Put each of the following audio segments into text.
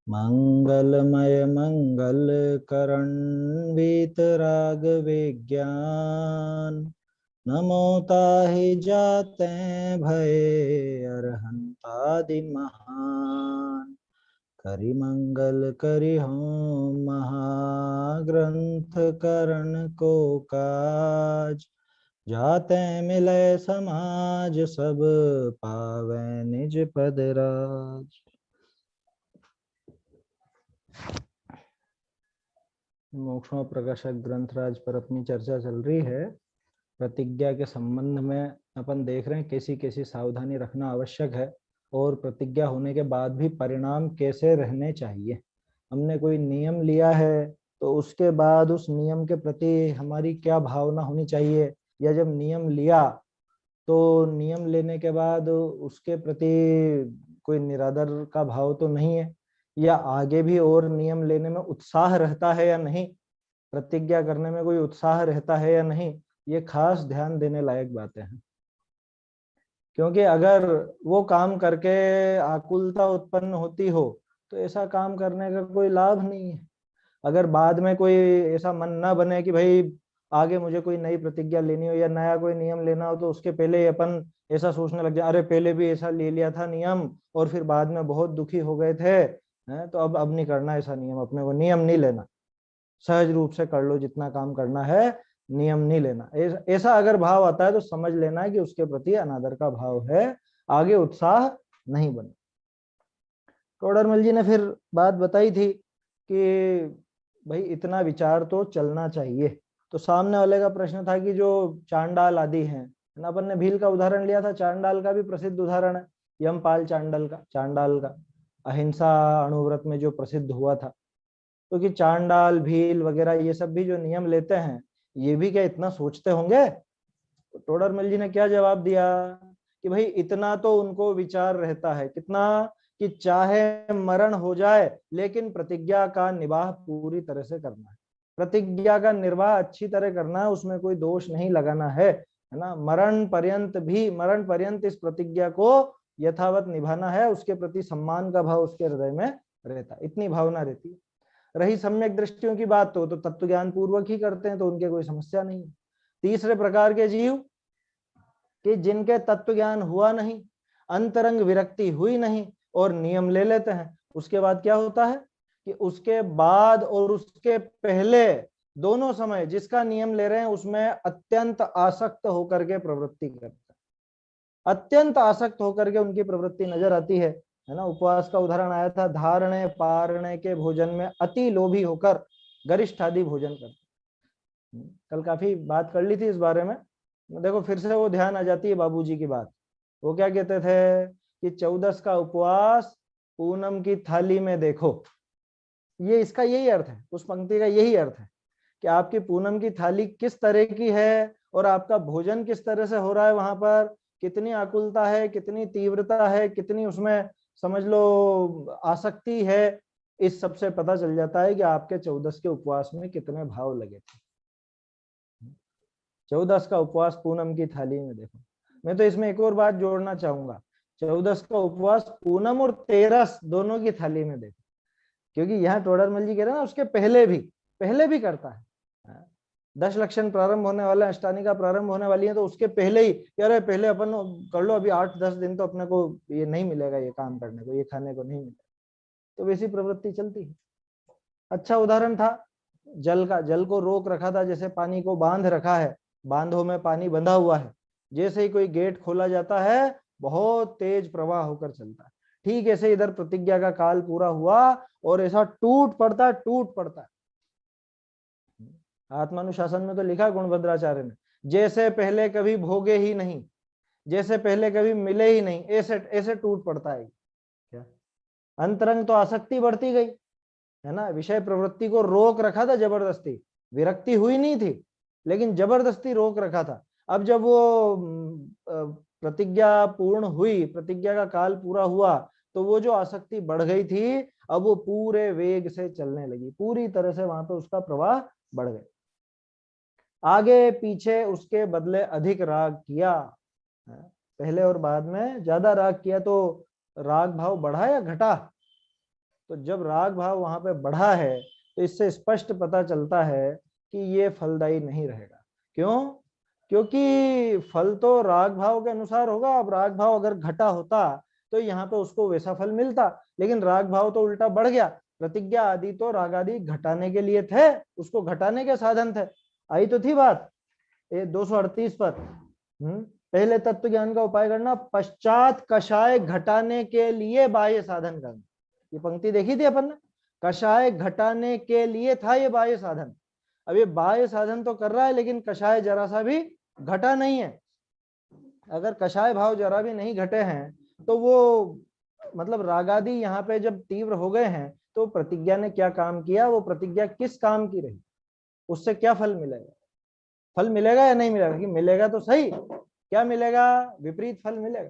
मंगलमय मंगल करण वीतराग विज्ञान। नमो ताहि जाते भय अरहंतादि महान। करि मंगल करि होम महाग्रंथ करण को काज। जाते मिले समाज सब पावै निज पद राज। मोक्षों प्रकाशक ग्रंथराज पर अपनी चर्चा चल रही है। प्रतिज्ञा के संबंध में अपन देख रहे हैं कैसी कैसी सावधानी रखना आवश्यक है और प्रतिज्ञा होने के बाद भी परिणाम कैसे रहने चाहिए। हमने कोई नियम लिया है तो उसके बाद उस नियम के प्रति हमारी क्या भावना होनी चाहिए, या जब नियम लिया तो नियम लेने के बाद उसके प्रति कोई निरादर का भाव तो नहीं है, या आगे भी और नियम लेने में उत्साह रहता है या नहीं, प्रतिज्ञा करने में कोई उत्साह रहता है या नहीं, ये खास ध्यान देने लायक बातें हैं। क्योंकि अगर वो काम करके आकुलता उत्पन्न होती हो तो ऐसा काम करने का कोई लाभ नहीं है। अगर बाद में कोई ऐसा मन ना बने कि भाई आगे मुझे कोई नई प्रतिज्ञा लेनी हो या नया कोई नियम लेना हो, तो उसके पहले ही अपन ऐसा सोचने लग जाए, अरे पहले भी ऐसा ले लिया था नियम और फिर बाद में बहुत दुखी हो गए थे, हैं, तो अब नहीं करना ऐसा नियम, अपने को नियम नहीं लेना, सहज रूप से कर लो जितना काम करना है, नियम नहीं लेना। ऐसा अगर भाव आता है तो समझ लेना है कि उसके प्रति अनादर का भाव है, आगे उत्साह नहीं बने। टोडरमल जी ने फिर बात बताई थी कि भाई इतना विचार तो चलना चाहिए। तो सामने वाले का प्रश्न था कि जो चांडाल आदि हैं, अपन ने भील का उदाहरण लिया था, चांडाल का भी प्रसिद्ध उदाहरण है, यमपाल चांडाल का अहिंसा अणुव्रत में जो प्रसिद्ध हुआ था। क्योंकि चांडाल भील वगैरह ये सब भी जो नियम लेते हैं, ये भी क्या इतना सोचते होंगे? तो टोडरमल जी ने क्या जवाब दिया कि भाई इतना तो उनको विचार रहता है, कितना, कि चाहे मरण हो जाए लेकिन प्रतिज्ञा का निर्वाह पूरी तरह से करना है, प्रतिज्ञा का निर्वाह अच्छी तरह करना है, उसमें कोई दोष नहीं लगाना है ना। मरण पर्यंत इस प्रतिज्ञा को यथावत निभाना है, उसके प्रति सम्मान का भाव उसके हृदय में रहता, इतनी भावना रहती है। रही सम्यक दृष्टियों की बात, तो तत्व ज्ञान पूर्वक ही करते हैं, तो उनके कोई समस्या नहीं है। तीसरे प्रकार के जीव कि जिनके तत्व ज्ञान हुआ नहीं, अंतरंग विरक्ति हुई नहीं और नियम ले लेते हैं, उसके बाद क्या होता है कि उसके बाद और उसके पहले दोनों समय जिसका नियम ले रहे हैं उसमें अत्यंत आसक्त होकर के प्रवृत्ति करते हैं, अत्यंत आसक्त होकर के उनकी प्रवृत्ति नजर आती है ना। उपवास का उदाहरण आया था, धारणे पारणे के भोजन में अति लोभी होकर गरिष्ठ आदि भोजन करते। कल काफी बात कर ली थी इस बारे में, देखो फिर से वो ध्यान आ जाती है बाबूजी की बात। वो क्या कहते थे कि 14 का उपवास पूनम की थाली में देखो, ये इसका यही अर्थ है, उस पंक्ति का यही अर्थ है कि आपकी पूनम की थाली किस तरह की है और आपका भोजन किस तरह से हो रहा है, वहां पर कितनी आकुलता है, कितनी तीव्रता है, कितनी उसमें समझ लो आसक्ति है, इस सब से पता चल जाता है कि आपके 14 के उपवास में कितने भाव लगे थे। 14 का उपवास पूनम की थाली में देखो। मैं तो इसमें एक और बात जोड़ना चाहूंगा, 14 का उपवास पूनम और 13 दोनों की थाली में देखो, क्योंकि यहाँ टोडरमल जी कह रहे हैं ना उसके पहले भी करता है। 10 लक्षण प्रारंभ होने वाला, अष्टानिका प्रारंभ होने वाली है, तो उसके पहले ही यार पहले अपन कर लो, अभी 8-10 दिन तो अपने को ये नहीं मिलेगा, ये काम करने को, ये खाने को नहीं मिलेगा, तो वैसी प्रवृत्ति चलती है। अच्छा उदाहरण था जल का, जल को रोक रखा था, जैसे पानी को बांध रखा है, बांधों में पानी बंधा हुआ है, जैसे ही कोई गेट खोला जाता है बहुत तेज प्रवाह होकर चलता है। ठीक ऐसे इधर प्रतिज्ञा का काल पूरा हुआ और ऐसा टूट पड़ता है। आत्मानुशासन में तो लिखा गुणभद्राचार्य ने, जैसे पहले कभी भोगे ही नहीं, जैसे पहले कभी मिले ही नहीं, ऐसे ऐसे टूट पड़ता है। क्या अंतरंग तो आसक्ति बढ़ती गई है ना, विषय प्रवृत्ति को रोक रखा था जबरदस्ती, विरक्ति हुई नहीं थी लेकिन जबरदस्ती रोक रखा था। अब जब वो प्रतिज्ञा पूर्ण हुई, प्रतिज्ञा का काल पूरा हुआ, तो वो जो आसक्ति बढ़ गई थी अब वो पूरे वेग से चलने लगी, पूरी तरह से वहां पे उसका प्रवाह बढ़ गया। आगे पीछे उसके बदले अधिक राग किया, पहले और बाद में ज्यादा राग किया, तो राग भाव बढ़ा या घटा? तो जब राग भाव वहां पे बढ़ा है तो इससे स्पष्ट पता चलता है कि ये फलदायी नहीं रहेगा। क्यों? क्योंकि फल तो राग भाव के अनुसार होगा। अब राग भाव अगर घटा होता तो यहाँ पे उसको वैसा फल मिलता, लेकिन राग भाव तो उल्टा बढ़ गया। प्रतिज्ञा आदि तो राग आदि घटाने के लिए थे, उसको घटाने के साधन थे। आई तो थी बात ये 238 पर। पहले तत्व ज्ञान का उपाय करना, पश्चात कषाय घटाने के लिए बाह्य साधन करना। ये पंक्ति देखी थी अपन ने, कषाय घटाने के लिए था ये बाह्य साधन। अब ये बाह्य साधन तो कर रहा है लेकिन कषाय जरा सा भी घटा नहीं है। अगर कषाय भाव जरा भी नहीं घटे हैं तो वो मतलब रागादि यहाँ पे जब तीव्र हो गए हैं तो प्रतिज्ञा ने क्या काम किया, वो प्रतिज्ञा किस काम की रही, उससे क्या फल मिलेगा? फल मिलेगा या नहीं मिलेगा? कि मिलेगा तो सही, क्या मिलेगा? विपरीत फल मिलेगा।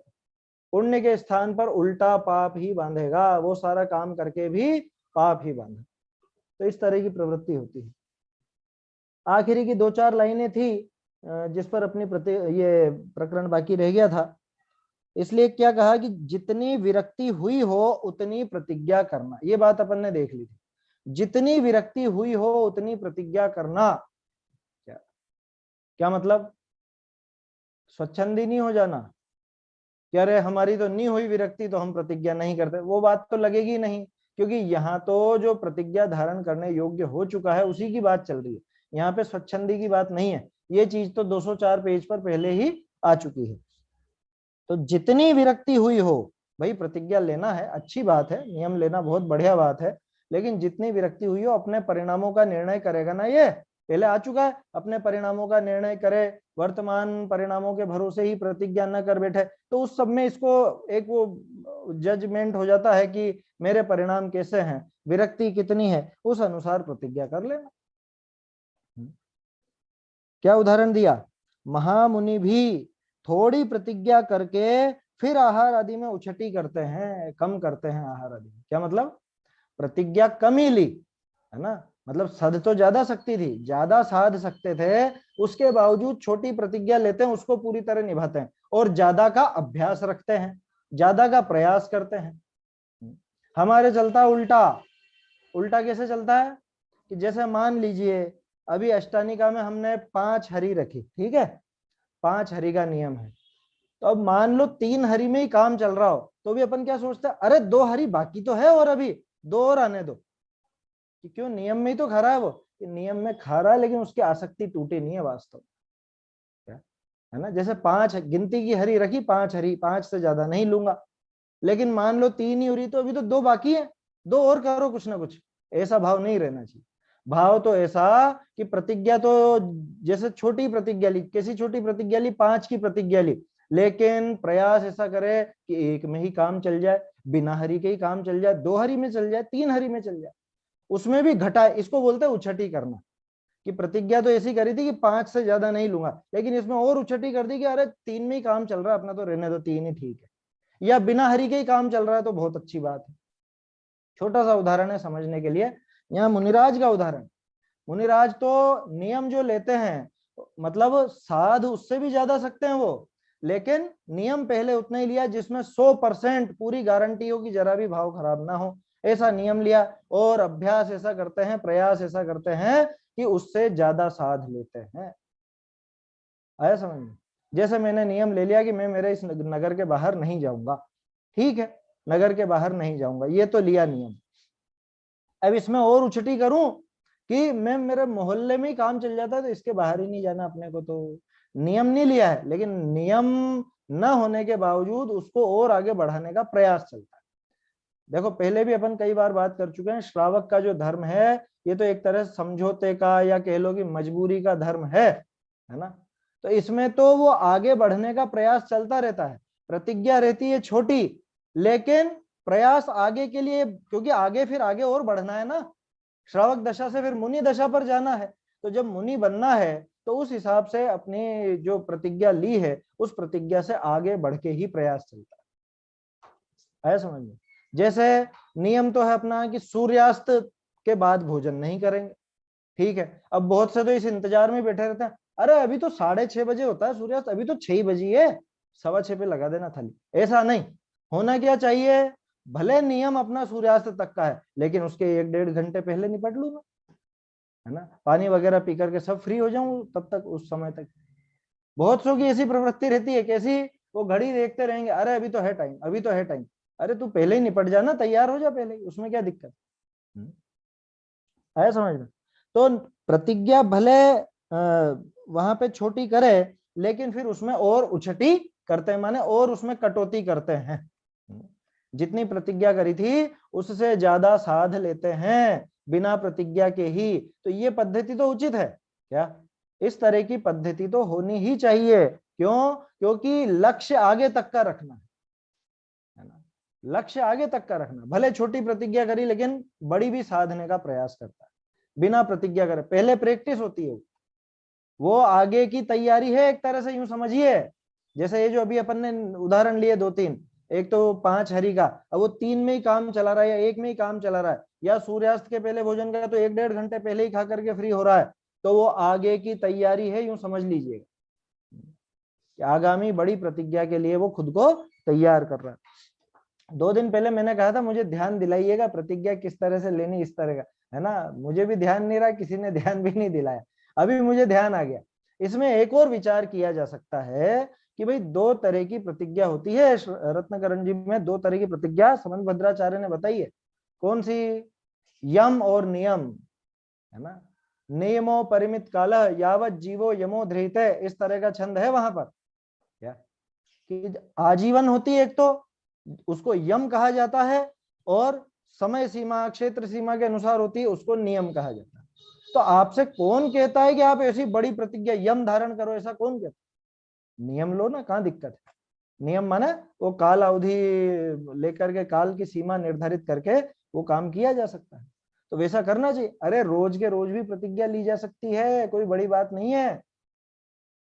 पुण्य के स्थान पर उल्टा पाप ही बांधेगा, वो सारा काम करके भी पाप ही बांधे। तो इस तरह की प्रवृत्ति होती है। आखिरी की 2-4 लाइनें थी जिस पर अपनी ये प्रकरण बाकी रह गया था। इसलिए क्या कहा कि जितनी विरक्ति हुई हो उतनी प्रतिज्ञा करना। ये बात अपन ने देख ली थी, जितनी विरक्ति हुई हो उतनी प्रतिज्ञा करना। क्या मतलब? स्वच्छंदी नहीं हो जाना कि अरे हमारी तो नहीं हुई विरक्ति तो हम प्रतिज्ञा नहीं करते, वो बात तो लगेगी नहीं। क्योंकि यहाँ तो जो प्रतिज्ञा धारण करने योग्य हो चुका है उसी की बात चल रही है, यहाँ पे स्वच्छंदी की बात नहीं है। ये चीज तो 204 पेज पर पहले ही आ चुकी है। तो जितनी विरक्ति हुई हो, भाई प्रतिज्ञा लेना है अच्छी बात है, नियम लेना बहुत बढ़िया बात है, लेकिन जितनी विरक्ति हुई हो अपने परिणामों का निर्णय करेगा ना, ये पहले आ चुका है, अपने परिणामों का निर्णय करे, वर्तमान परिणामों के भरोसे ही प्रतिज्ञा न कर बैठे, तो उस सब में इसको एक वो जजमेंट हो जाता है कि मेरे परिणाम कैसे हैं, विरक्ति कितनी है, उस अनुसार प्रतिज्ञा कर लेना। क्या उदाहरण दिया? महामुनि भी थोड़ी प्रतिज्ञा करके फिर आहार आदि में उछटी करते हैं, कम करते हैं आहार आदि में। क्या मतलब? प्रतिज्ञा कम ही ली है ना, मतलब साध तो ज्यादा सकती थी, ज्यादा साध सकते थे, उसके बावजूद छोटी प्रतिज्ञा लेते हैं, उसको पूरी तरह निभाते हैं और ज्यादा का अभ्यास रखते हैं, ज्यादा का प्रयास करते हैं। हमारे चलता उल्टा। उल्टा कैसे चलता है कि जैसे मान लीजिए अभी अष्टानिका में हमने 5 हरी रखी, ठीक है, 5 हरी का नियम है। तो अब मान लो 3 हरी में ही काम चल रहा हो तो भी अपन क्या सोचते हैं, अरे 2 हरी बाकी तो है और अभी 2 और आने दो। कि क्यों? नियम में ही तो खा रहा है वो, कि नियम में खा रहा है लेकिन उसकी आसक्ति टूटी नहीं है वास्तव, है ना। जैसे 5 गिनती की हरी रखी, 5 हरी, 5 से ज्यादा नहीं लूंगा, लेकिन मान लो 3 ही हो रही तो अभी तो 2 बाकी है, 2 और करो कुछ ना कुछ। ऐसा भाव नहीं रहना चाहिए। भाव तो ऐसा कि प्रतिज्ञा तो जैसे छोटी प्रतिज्ञा ली, कैसी छोटी प्रतिज्ञा ली? 5 की प्रतिज्ञा ली, लेकिन प्रयास ऐसा करे कि 1 में ही काम चल जाए, बिना हरी के ही काम चल जाए, 2 हरी में चल जाए, 3 हरी में चल जाए, उसमें भी घटा। इसको बोलते हैं उछटी करना। कि प्रतिज्ञा तो ऐसी करी थी कि 5 से ज्यादा नहीं लूंगा, लेकिन इसमें और उछटी कर दी कि अरे 3 में ही काम चल रहा है अपना तो रहने दो, 3 ही ठीक है, या बिना हरि के ही काम चल रहा है तो बहुत अच्छी बात है। छोटा सा उदाहरण है समझने के लिए, यहाँ मुनिराज का उदाहरण। मुनिराज तो नियम जो लेते हैं, मतलब साध उससे भी ज्यादा सकते हैं वो, लेकिन नियम पहले उतना ही लिया जिसमें 100% पूरी गारंटी हो कि जरा भी भाव खराब ना हो, ऐसा नियम लिया। और अभ्यास ऐसा करते हैं, प्रयास ऐसा करते हैं कि उससे ज्यादा साध लेते हैं। आया समझ में? जैसे मैंने नियम ले लिया कि मैं मेरे इस नगर के बाहर नहीं जाऊंगा, ठीक है, नगर के बाहर नहीं जाऊंगा, ये तो लिया नियम। अब इसमें और उछटी करूं कि मैं मेरे मोहल्ले में ही काम चल जाता है तो इसके बाहर ही नहीं जाना अपने को, तो नियम नहीं लिया है, लेकिन नियम न होने के बावजूद उसको और आगे बढ़ाने का प्रयास चलता है। देखो पहले भी अपन कई बार बात कर चुके हैं, श्रावक का जो धर्म है ये तो एक तरह समझौते का या कह लो कि मजबूरी का धर्म है ना। तो इसमें तो वो आगे बढ़ने का प्रयास चलता रहता है, प्रतिज्ञा रहती है छोटी, लेकिन प्रयास आगे के लिए, क्योंकि आगे फिर आगे और बढ़ना है ना, श्रावक दशा से फिर मुनि दशा पर जाना है। तो जब मुनि बनना है तो उस हिसाब से अपनी जो प्रतिज्ञा ली है उस प्रतिज्ञा से आगे बढ़ के ही प्रयास चलता है समझ में। जैसे नियम तो है अपना कि सूर्यास्त के बाद भोजन नहीं करेंगे, ठीक है। अब बहुत से तो इस इंतजार में बैठे रहते हैं, अरे अभी तो 6:30 बजे होता है सूर्यास्त, अभी तो 6 बजे है, 6:15 पे लगा देना थाली। ऐसा नहीं होना, क्या चाहिए? भले नियम अपना सूर्यास्त तक का है, लेकिन उसके 1-1.5 घंटे पहले निपट लूंगा, है ना, पानी वगैरह पी करके सब फ्री हो जाऊं तब तक, उस समय तक। बहुत सौ की ऐसी प्रवृत्ति रहती है, कैसी, वो घड़ी देखते रहेंगे, अरे अभी तो है टाइम, अभी तो है टाइम। अरे तू पहले ही निपट जाना, तैयार हो जा पहले ही, उसमें क्या दिक्कत। आया समझ में। तो प्रतिज्ञा भले वहां पे छोटी करे, लेकिन फिर उसमें और उछटी करते हैं, माने और उसमें कटौती करते हैं। जितनी प्रतिज्ञा करी थी उससे ज्यादा साध लेते हैं बिना प्रतिज्ञा के ही। तो ये पद्धति तो उचित है क्या, इस तरह की पद्धति तो होनी ही चाहिए। क्यों, क्योंकि लक्ष्य आगे तक का रखना है ना, लक्ष्य आगे तक का रखना। भले छोटी प्रतिज्ञा करी, लेकिन बड़ी भी साधने का प्रयास करता है बिना प्रतिज्ञा करे। पहले प्रैक्टिस होती है, वो आगे की तैयारी है एक तरह से, यूं समझिए। जैसे ये जो अभी अपन ने उदाहरण लिए 2-3, एक तो 5 हरी का, अब वो 3 में ही काम चला रहा है या 1 में ही काम चला रहा है, या सूर्यास्त के पहले भोजन का तो 1-1.5 घंटे पहले ही खा करके फ्री हो रहा है, तो वो आगे की तैयारी है, यूं समझ लीजिएगा कि आगामी बड़ी प्रतिज्ञा के लिए वो खुद को तैयार कर रहा है। 2 दिन पहले मैंने कहा था मुझे ध्यान दिलाइएगा प्रतिज्ञा किस तरह से लेनी, इस तरह का, है ना, मुझे भी ध्यान नहीं रहा, किसी ने ध्यान भी नहीं दिलाया, अभी मुझे ध्यान आ गया। इसमें एक और विचार किया जा सकता है कि भाई 2 तरह की प्रतिज्ञा होती है रत्नकरण जी में, 2 तरह की प्रतिज्ञा समंत भद्राचार्य ने बताई है। कौन सी, यम और नियम, है ना, नियमो परिमित काल यावत जीवो यमो धृते, इस तरह का छंद है वहां पर क्या, कि आजीवन होती है एक तो, उसको यम कहा जाता है, और समय सीमा क्षेत्र सीमा के अनुसार होती है, उसको नियम कहा जाता है। तो आपसे कौन कहता है कि आप ऐसी बड़ी प्रतिज्ञा यम धारण करो, ऐसा कौन कहता है, नियम लो ना, कहाँ दिक्कत है। नियम माने वो काल अवधि लेकर के, काल की सीमा निर्धारित करके वो काम किया जा सकता है, तो वैसा करना चाहिए। अरे रोज के रोज भी प्रतिज्ञा ली जा सकती है, कोई बड़ी बात नहीं है,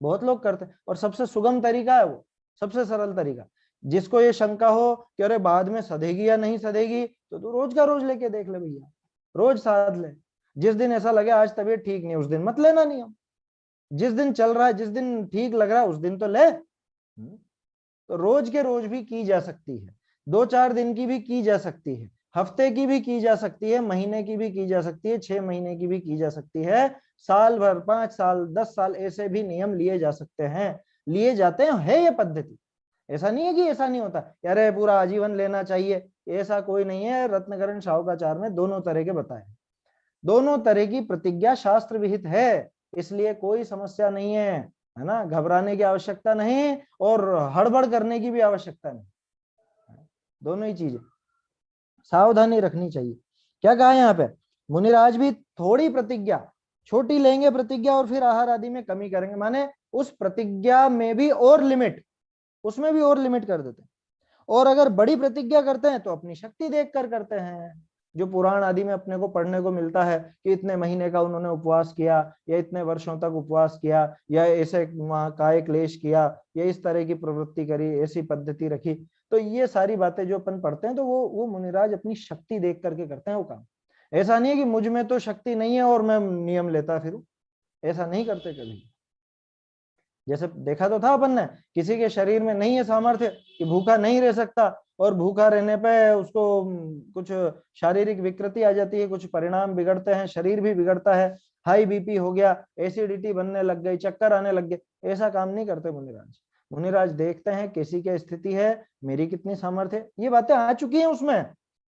बहुत लोग करते हैं, और सबसे सुगम तरीका है वो, सबसे सरल तरीका। जिसको ये शंका हो कि अरे बाद में सधेगी या नहीं सधेगी, तो तू रोज का रोज लेके देख ले भैया, रोज साध ले। जिस दिन ऐसा लगे आज तबीयत ठीक नहीं, उस दिन मत लेना नियम, जिस दिन चल रहा है, जिस दिन ठीक लग रहा है, उस दिन तो ले। तो रोज के रोज भी की जा सकती है, 2-4 दिन की भी की जा सकती है, हफ्ते की भी की जा सकती है, महीने की भी की जा सकती है, 6 महीने की भी की जा सकती है, साल भर, 5 साल, 10 साल, ऐसे भी नियम लिए जा सकते हैं, लिए जाते हैं, है ये पद्धति। ऐसा नहीं है कि ऐसा नहीं होता, अरे पूरा आजीवन लेना चाहिए, ऐसा कोई नहीं है। रत्नकरण शाहुकाचार्य ने दोनों तरह के बताए, दोनों तरह की प्रतिज्ञा शास्त्र विहित है, इसलिए कोई समस्या नहीं है ना, घबराने की आवश्यकता नहीं, और हड़बड़ करने की भी आवश्यकता नहीं, दोनों ही चीजें सावधानी रखनी चाहिए। क्या कहा यहाँ पे, मुनिराज भी थोड़ी प्रतिज्ञा छोटी लेंगे प्रतिज्ञा, और फिर आहार आदि में कमी करेंगे, माने उस प्रतिज्ञा में भी और लिमिट, उसमें भी और लिमिट कर देते हैं। और अगर बड़ी प्रतिज्ञा करते हैं तो अपनी शक्ति देख कर करते हैं, जो पुराण आदि में अपने को पढ़ने को मिलता है कि इतने महीने का उन्होंने उपवास किया, या इतने वर्षों तक उपवास किया, या ऐसे काय क्लेश किया, या इस तरह की प्रवृत्ति करी, ऐसी पद्धति रखी। तो ये सारी बातें जो अपन पढ़ते हैं, तो वो मुनिराज अपनी शक्ति देख करके करते हैं वो काम। ऐसा नहीं है कि मुझ में तो शक्ति नहीं है और मैं नियम लेता फिरूं, ऐसा नहीं करते कभी। जैसे देखा तो था अपन ने, किसी के शरीर में नहीं है सामर्थ्य कि भूखा नहीं रह सकता, और भूखा रहने पे उसको कुछ शारीरिक विकृति आ जाती है, कुछ परिणाम बिगड़ते हैं, शरीर भी बिगड़ता है, हाई बीपी हो गया, एसिडिटी बनने लग गई, चक्कर आने लग गए। ऐसा काम नहीं करते मुनिराज। मुनिराज देखते हैं कैसी क्या स्थिति है, मेरी कितनी सामर्थ्य है, ये बातें आ चुकी हैं उसमें,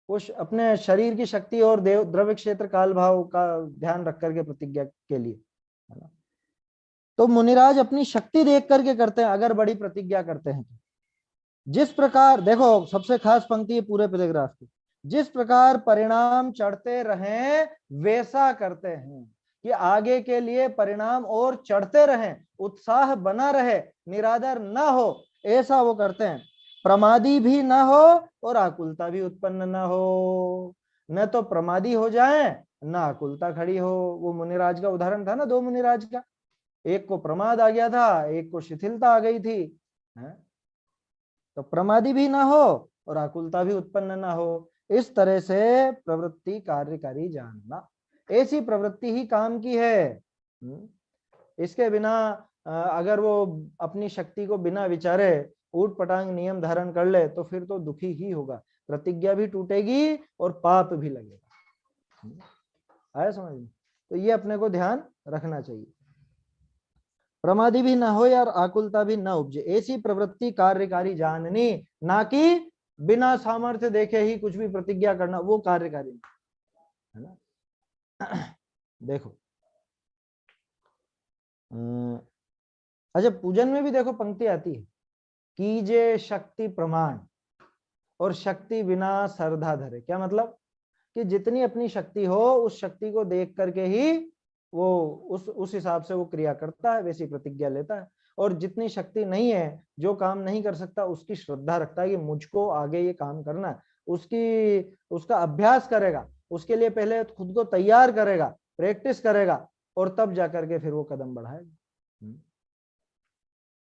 वो अपने शरीर की शक्ति और देव द्रव्य क्षेत्र काल भाव का ध्यान रख करके प्रतिज्ञा के लिए, है ना। तो मुनिराज अपनी शक्ति देख करके करते हैं अगर बड़ी प्रतिज्ञा करते हैं। जिस प्रकार देखो, सबसे खास पंक्ति है पूरे पैराग्राफ की, जिस प्रकार परिणाम चढ़ते रहें वैसा करते हैं, कि आगे के लिए परिणाम और चढ़ते रहें, उत्साह बना रहे, निरादर ना हो, ऐसा वो करते हैं। प्रमादी भी ना हो और आकुलता भी उत्पन्न ना हो, न तो प्रमादी हो जाए ना आकुलता खड़ी हो। वो मुनिराज का उदाहरण था ना, 2 मुनिराज का, एक को प्रमाद आ गया था, एक को शिथिलता आ गई थी, है? तो प्रमादी भी ना हो और आकुलता भी उत्पन्न ना हो, इस तरह से प्रवृत्ति कार्यकारी जानना, ऐसी प्रवृत्ति ही काम की है। इसके बिना अगर वो अपनी शक्ति को बिना विचारे ऊट पटांग नियम धारण कर ले तो फिर तो दुखी ही होगा। प्रतिज्ञा भी टूटेगी और पाप भी लगेगा। आया समझ में? तो ये अपने को ध्यान रखना चाहिए। प्रमादी भी ना हो यार, आकुलता भी ना उपजे, ऐसी प्रवृत्ति कार्यकारी जाननी, ना कि बिना सामर्थ्य देखे ही कुछ भी प्रतिज्ञा करना, वो कार्यकारी है ना। देखो अच्छा, पूजन में भी देखो पंक्ति आती है, कीजे शक्ति प्रमाण और शक्ति बिना श्रद्धा धरे। क्या मतलब? कि जितनी अपनी शक्ति हो उस शक्ति को देख करके ही वो उस हिसाब से वो क्रिया करता है, वैसी प्रतिज्ञा लेता है। और जितनी शक्ति नहीं है, जो काम नहीं कर सकता, उसकी श्रद्धा रखता है कि मुझको आगे ये काम करना है, उसका अभ्यास करेगा, उसके लिए पहले खुद को तैयार करेगा, प्रैक्टिस करेगा, और तब जाकर के फिर वो कदम बढ़ाएगा।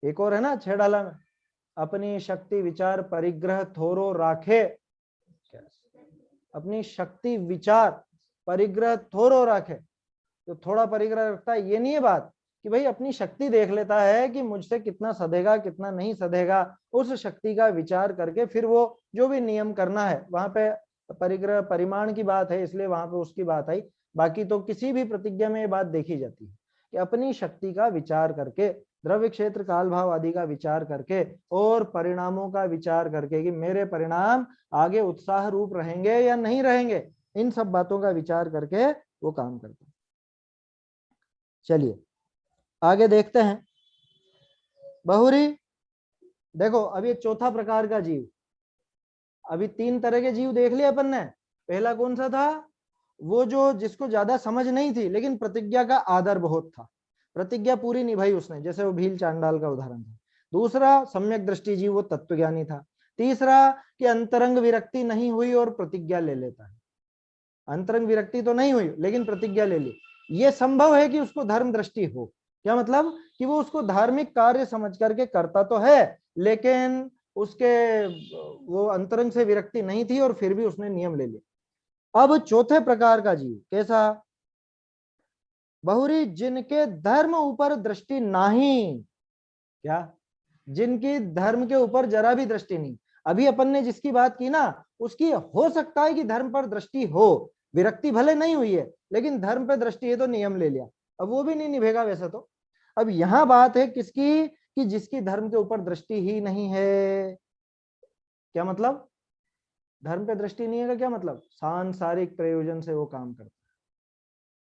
एक और है ना छेड़ाला में, अपनी शक्ति विचार परिग्रह थोरो राखे, अपनी शक्ति विचार परिग्रह थोरो राखे। तो थोड़ा परिग्रह रखता है, ये नहीं है बात कि भाई अपनी शक्ति देख लेता है कि मुझसे कितना सधेगा कितना नहीं सधेगा, उस शक्ति का विचार करके फिर वो जो भी नियम करना है, वहां पे परिग्रह परिमाण की बात है इसलिए वहां पे उसकी बात आई। बाकी तो किसी भी प्रतिज्ञा में ये बात देखी जाती है कि अपनी शक्ति का विचार करके, द्रव्य क्षेत्र काल भाव आदि का विचार करके और परिणामों का विचार करके कि मेरे परिणाम आगे उत्साह रूप रहेंगे या नहीं रहेंगे, इन सब बातों का विचार करके वो काम करते हैं। चलिए आगे देखते हैं। बहुरी देखो, अभी एक चौथा प्रकार का जीव, अभी 3 तरह के जीव देख लिए अपन ने। पहला कौन सा था? वो जो जिसको ज्यादा समझ नहीं थी लेकिन प्रतिज्ञा का आदर बहुत था, प्रतिज्ञा पूरी निभाई उसने, जैसे वो भील चांडाल का उदाहरण था। दूसरा सम्यक दृष्टि जीव, वो तत्वज्ञानी था। तीसरा कि अंतरंग विरक्ति नहीं हुई और प्रतिज्ञा ले लेता है, अंतरंग विरक्ति तो नहीं हुई लेकिन प्रतिज्ञा ले ली। ये संभव है कि उसको धर्म दृष्टि हो। क्या मतलब? कि वो उसको धार्मिक कार्य समझ करके करता तो है, लेकिन उसके वो अंतरंग से विरक्ति नहीं थी और फिर भी उसने नियम ले लिया। अब चौथे प्रकार का जीव कैसा? बहुरी जिनके धर्म ऊपर दृष्टि नहीं। क्या? जिनकी धर्म के ऊपर जरा भी दृष्टि नहीं। अभी अपन ने जिसकी बात की ना, उसकी हो सकता है कि धर्म पर दृष्टि हो, विरक्ति भले नहीं हुई है लेकिन धर्म पर दृष्टि है तो नियम ले लिया, अब वो भी नहीं निभेगा वैसे तो। अब यहां बात है किसकी? कि जिसकी धर्म के ऊपर दृष्टि ही नहीं है। क्या मतलब? धर्म पे दृष्टि नहीं है का क्या मतलब? सांसारिक प्रयोजन से वो काम करता है।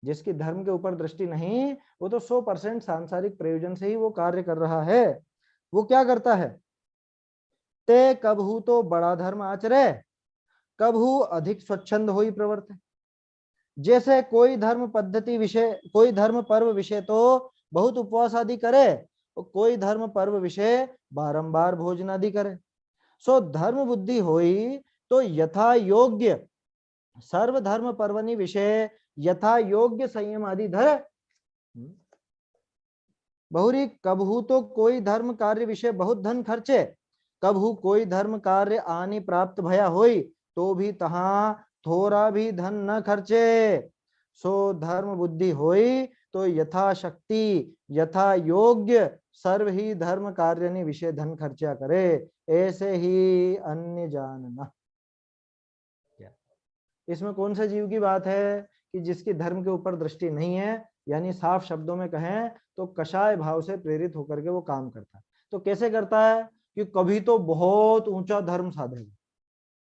जिसकी धर्म के ऊपर दृष्टि नहीं, वो तो 100% सांसारिक प्रयोजन से ही वो कार्य कर रहा है। वो क्या करता है? ते कबहू तो बड़ा धर्म आचरे, कबहू अधिक स्वच्छंद होई प्रवर्ते। जैसे कोई धर्म पद्धति विषय, कोई धर्म पर्व विषय तो बहुत उपवास आदि करे, और कोई धर्म पर्व विषय बारंबार भोजन आदि करे। सो धर्म बुद्धि होई तो यथा योग्य सर्व धर्म पर्वनि विषय यथा योग्य संयम आदि धरे। बहुरी कबहू तो कोई धर्म कार्य विषय बहुत धन खर्चे, कबहू कोई धर्म कार्य आनी प्राप्त भया होई तो भी तहां थोड़ा भी धन न खर्चे। सो धर्म बुद्धि होई तो यथा शक्ति यथा योग्य सर्व ही धर्म कार्य विषय धन खर्चा करे, ऐसे ही अन्य जानना। इसमें कौन से जीव की बात है? कि जिसकी धर्म के ऊपर दृष्टि नहीं है, यानी साफ शब्दों में कहें तो कषाय भाव से प्रेरित होकर के वो काम करता है। तो कैसे करता है? कि कभी तो बहुत ऊंचा धर्म साधेगा,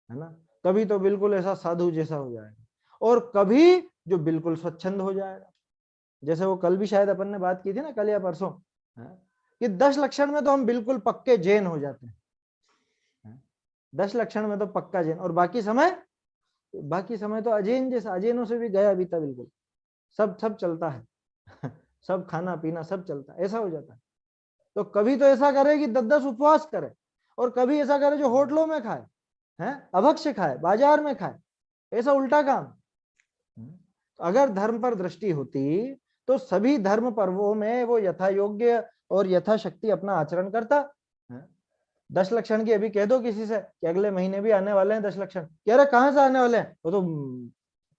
है ना, कभी तो बिल्कुल ऐसा साधु जैसा हो जाएगा, और कभी जो बिल्कुल स्वच्छंद हो जाएगा। जैसे वो कल भी शायद अपन ने बात की थी ना, कल या परसों, कि 10 लक्षण में तो हम बिल्कुल पक्के जैन हो जाते हैं, 10 लक्षण में तो पक्का जैन, और बाकी समय तो अजैन जैसा, अजैनों से भी गया बीता बिल्कुल, सब चलता है सब खाना पीना सब चलता है, ऐसा हो जाता है। तो कभी तो ऐसा करे कि 10-10 उपवास करे, और कभी ऐसा करे जो होटलों में खाए, हैं, अभक्ष्य खाए, बाजार में खाए, ऐसा उल्टा काम। अगर धर्म पर दृष्टि होती तो सभी धर्म पर्वों में वो यथा योग्य और यथाशक्ति अपना आचरण करता। 10 लक्षण की अभी कह दो किसी से कि अगले महीने भी आने वाले हैं 10 लक्षण, कह रहे कहां से आने वाले हैं? वो तो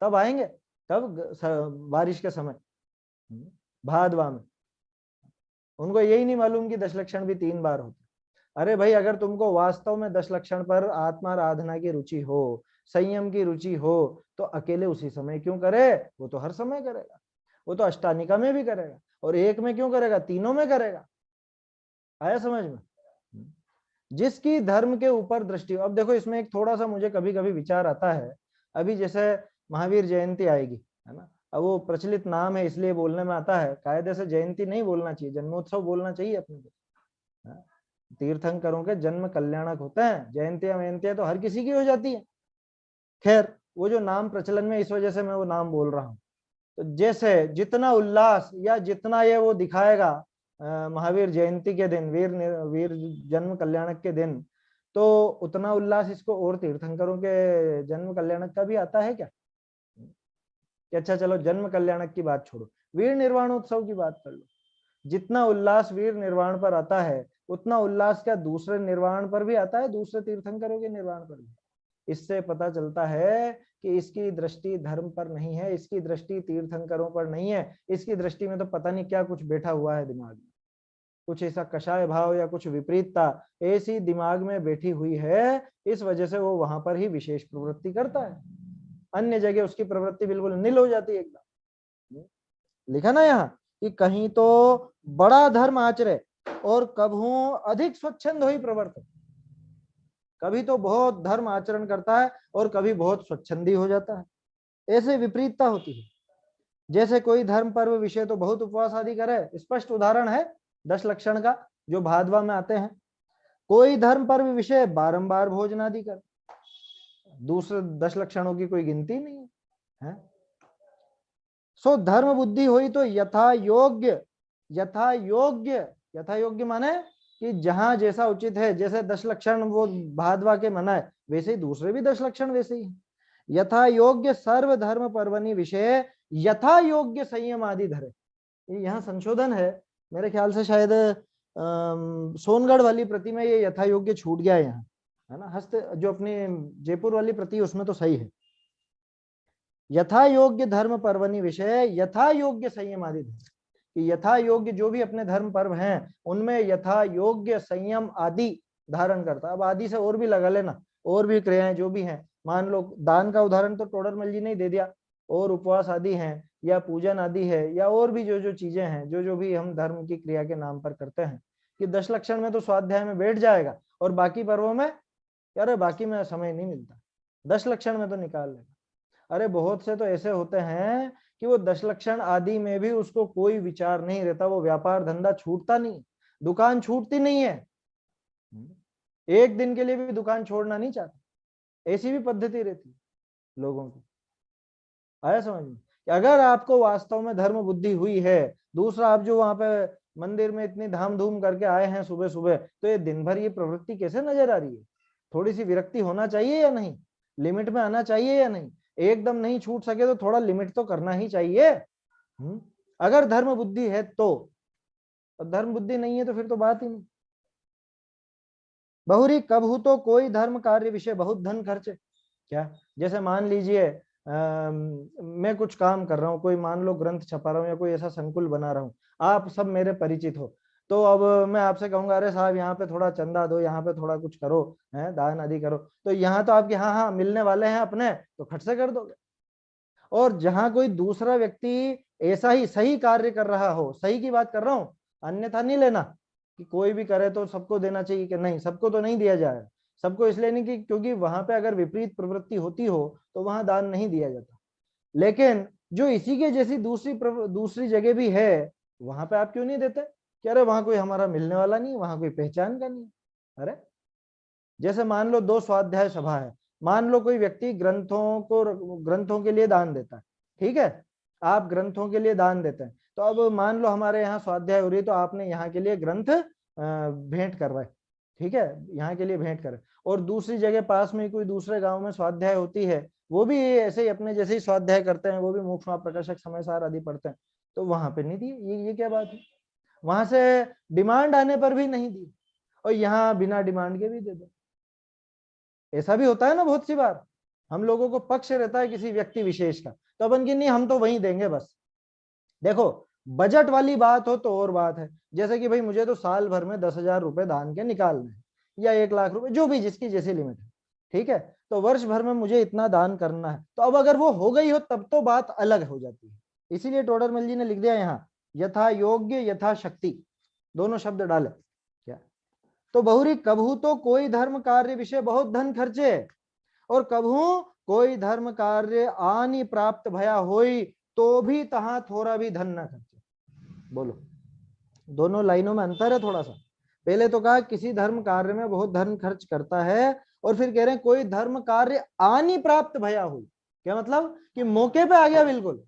तब आएंगे, तब बारिश के समय भादवा में। उनको यही नहीं मालूम कि 10 लक्षण भी 3 बार होते। अरे भाई, अगर तुमको वास्तव में 10 लक्षण पर आत्माराधना की रुचि हो, संयम की रुचि हो, तो अकेले उसी समय क्यों करे? वो तो हर समय करेगा, वो तो अष्टानिका में भी करेगा, और एक में क्यों करेगा, तीनों में करेगा। आया समझ में? जिसकी धर्म के ऊपर दृष्टि। अब देखो, इसमें एक थोड़ा सा मुझे कभी कभी विचार आता है। अभी जैसे महावीर जयंती आएगी, है ना? अब वो प्रचलित नाम है इसलिए बोलने में आता है, कायदे से जयंती नहीं बोलना चाहिए, जन्मोत्सव बोलना चाहिए अपने को। तीर्थंकरों के जन्म कल्याणक होते हैं, जयंतियां वयंतियां तो हर किसी की हो जाती है। खैर, वो जो नाम प्रचलन में, इस वजह से मैं वो नाम बोल रहा हूँ। तो जैसे जितना उल्लास या जितना ये वो दिखाएगा महावीर जयंती के दिन, वीर जन्म कल्याणक के दिन, तो उतना उल्लास इसको और तीर्थंकरों के जन्म कल्याणक का भी आता है क्या? कि अच्छा चलो जन्म कल्याणक की बात छोड़ो, वीर निर्वाणोत्सव की बात कर लो। जितना उल्लास वीर निर्वाण पर आता है, उतना उल्लास क्या दूसरे निर्वाण पर भी आता है, दूसरे तीर्थंकरों के निर्वाण पर भी। इससे पता चलता है कि इसकी दृष्टि धर्म पर नहीं है, इसकी दृष्टि तीर्थंकरों पर नहीं है, इसकी दृष्टि में तो पता नहीं क्या कुछ बैठा हुआ है दिमाग में, कुछ ऐसा कषाय भाव या कुछ विपरीतता ऐसी दिमाग में बैठी हुई है, इस वजह से वो वहां पर ही विशेष प्रवृत्ति करता है, अन्य जगह उसकी प्रवृत्ति बिल्कुल नील हो जाती है एकदम। लिखा ना यहाँ कि कहीं तो बड़ा धर्म आचरे और कभू अधिक स्वच्छंद हुई प्रवर्तन। कभी तो बहुत धर्म आचरण करता है और कभी बहुत स्वच्छंदी हो जाता है, ऐसे विपरीतता होती है। जैसे कोई धर्म पर्व विषय तो बहुत उपवास आदि करे, स्पष्ट उदाहरण है 10 लक्षण का जो भादवा में आते हैं। कोई धर्म पर्व विषय बारंबार भोजन आदि करे, दूसरे 10 लक्षणों की कोई गिनती नहीं है। सो धर्म बुद्धि हुई तो यथा योग्य, यथा योग्य, यथा योग्य माने कि जहां जैसा उचित है, जैसे 10 लक्षण वो भादवा के मनाए, वैसे ही दूसरे भी 10 लक्षण वैसे ही। यथा योग्य सर्व धर्म पर्वनि विषय यथा योग्य संयम आदि धरे। यहाँ संशोधन है मेरे ख्याल से, शायद सोनगढ़ वाली प्रति में ये यथा योग्य छूट गया है यहाँ, है ना? हस्त जो अपनी जयपुर वाली प्रति उसमें तो सही है, यथा योग्य धर्म पर्वनि विषय यथा योग्य संयम आदि धरे, कि यथा योग्य जो भी अपने धर्म पर्व हैं उनमें यथा योग्य संयम आदि धारण करता। अब आदि से और भी लगा लेना, और भी क्रियाएं जो भी हैं, मान लो दान का उदाहरण तो टोडरमल जी ने दे दिया, और उपवास आदि हैं या पूजन आदि है, या और भी जो जो चीजें हैं, जो जो भी हम धर्म की क्रिया के नाम पर करते हैं, कि 10 लक्षण में तो स्वाध्याय में बैठ जाएगा, और बाकी पर्वों में यार बाकी में समय नहीं मिलता, 10 लक्षण में तो निकाल लेगा। अरे बहुत से तो ऐसे होते हैं कि वो 10 लक्षण आदि में भी उसको कोई विचार नहीं रहता, वो व्यापार धंधा छूटता नहीं, दुकान छूटती नहीं है, एक दिन के लिए भी दुकान छोड़ना नहीं चाहता, ऐसी भी पद्धति रहती है लोगों की। आया समझ में? कि अगर आपको वास्तव में धर्म बुद्धि हुई है, दूसरा आप जो वहां पे मंदिर में इतनी धाम धूम करके आए हैं सुबह सुबह, तो ये दिन भर ये प्रवृत्ति कैसे नजर आ रही है? थोड़ी सी विरक्ति होना चाहिए या नहीं? लिमिट में आना चाहिए या नहीं? एकदम नहीं छूट सके तो थोड़ा लिमिट तो करना ही चाहिए। अगर धर्म बुद्धि है तो, धर्म बुद्धि नहीं है तो फिर तो बात ही नहीं। बहुरी कबहू तो कोई धर्म कार्य विषय बहुत धन खर्चे। क्या? जैसे मान लीजिए मैं कुछ काम कर रहा हूँ, कोई मान लो ग्रंथ छपा रहा हूँ या कोई ऐसा संकुल बना रहा हूँ, आप सब मेरे परिचित हो, तो अब मैं आपसे कहूंगा अरे साहब यहाँ पे थोड़ा चंदा दो, यहाँ पे थोड़ा कुछ करो, है दान आदि करो, तो यहाँ तो आपके हाँ हाँ मिलने वाले हैं अपने, तो खट से कर दोगे। और जहां कोई दूसरा व्यक्ति ऐसा ही सही कार्य कर रहा हो, सही की बात कर रहा हूँ, अन्यथा नहीं लेना कि कोई भी करे तो सबको देना चाहिए, कि नहीं सबको तो नहीं दिया जाए, सबको इसलिए नहीं कि क्योंकि वहां पे अगर विपरीत प्रवृत्ति होती हो तो वहां दान नहीं दिया जाता। लेकिन जो इसी के जैसी दूसरी जगह भी है, वहां पे आप क्यों नहीं देते? कि अरे वहां कोई हमारा मिलने वाला नहीं, वहां कोई पहचान का नहीं। अरे जैसे मान लो 2 स्वाध्याय सभा है, मान लो कोई व्यक्ति ग्रंथों के लिए दान देता है, ठीक है, आप ग्रंथों के लिए दान देते हैं, तो अब मान लो हमारे यहाँ स्वाध्याय हो रही, तो आपने यहाँ के लिए ग्रंथ भेंट करवाए, ठीक है, यहाँ के लिए भेंट करे, और दूसरी जगह पास में कोई दूसरे गांव में स्वाध्याय होती है, वो भी ऐसे ही अपने जैसे ही स्वाध्याय करते हैं, वो भी मोक्ष प्रकाशक समय सार आदि पढ़ते हैं, तो वहां पे नहीं दिए। ये क्या बात है? वहां से डिमांड आने पर भी नहीं दी, और यहाँ बिना डिमांड के भी दे दो। ऐसा भी होता है ना बहुत सी बार, हम लोगों को पक्ष रहता है किसी व्यक्ति विशेष का, तो अपन की नहीं हम तो वहीं देंगे बस। देखो बजट वाली बात हो तो और बात है, जैसे कि भाई मुझे तो साल भर में 10,000 रुपए दान के निकालने हैं या 1,00,000 रुपए, जो भी जिसकी जैसी लिमिट है, ठीक है, तो वर्ष भर में मुझे इतना दान करना है। तो अब अगर वो हो गई हो तब तो बात अलग हो जाती है। इसीलिए टोडरमल जी ने लिख दिया यहाँ यथा योग्य यथा शक्ति, दोनों शब्द डाले क्या। तो बहुरी कभू तो कोई धर्म कार्य विषय बहुत धन खर्चे, और कभू कोई धर्म कार्य आनी प्राप्त भया होई तो भी तहां थोड़ा भी धन न खर्चे। बोलो, दोनों लाइनों में अंतर है थोड़ा सा। पहले तो कहा किसी धर्म कार्य में बहुत धन खर्च करता है, और फिर कह रहे हैं कोई धर्म कार्य आनी प्राप्त भया हुई। क्या मतलब कि मौके पे आ गया, बिल्कुल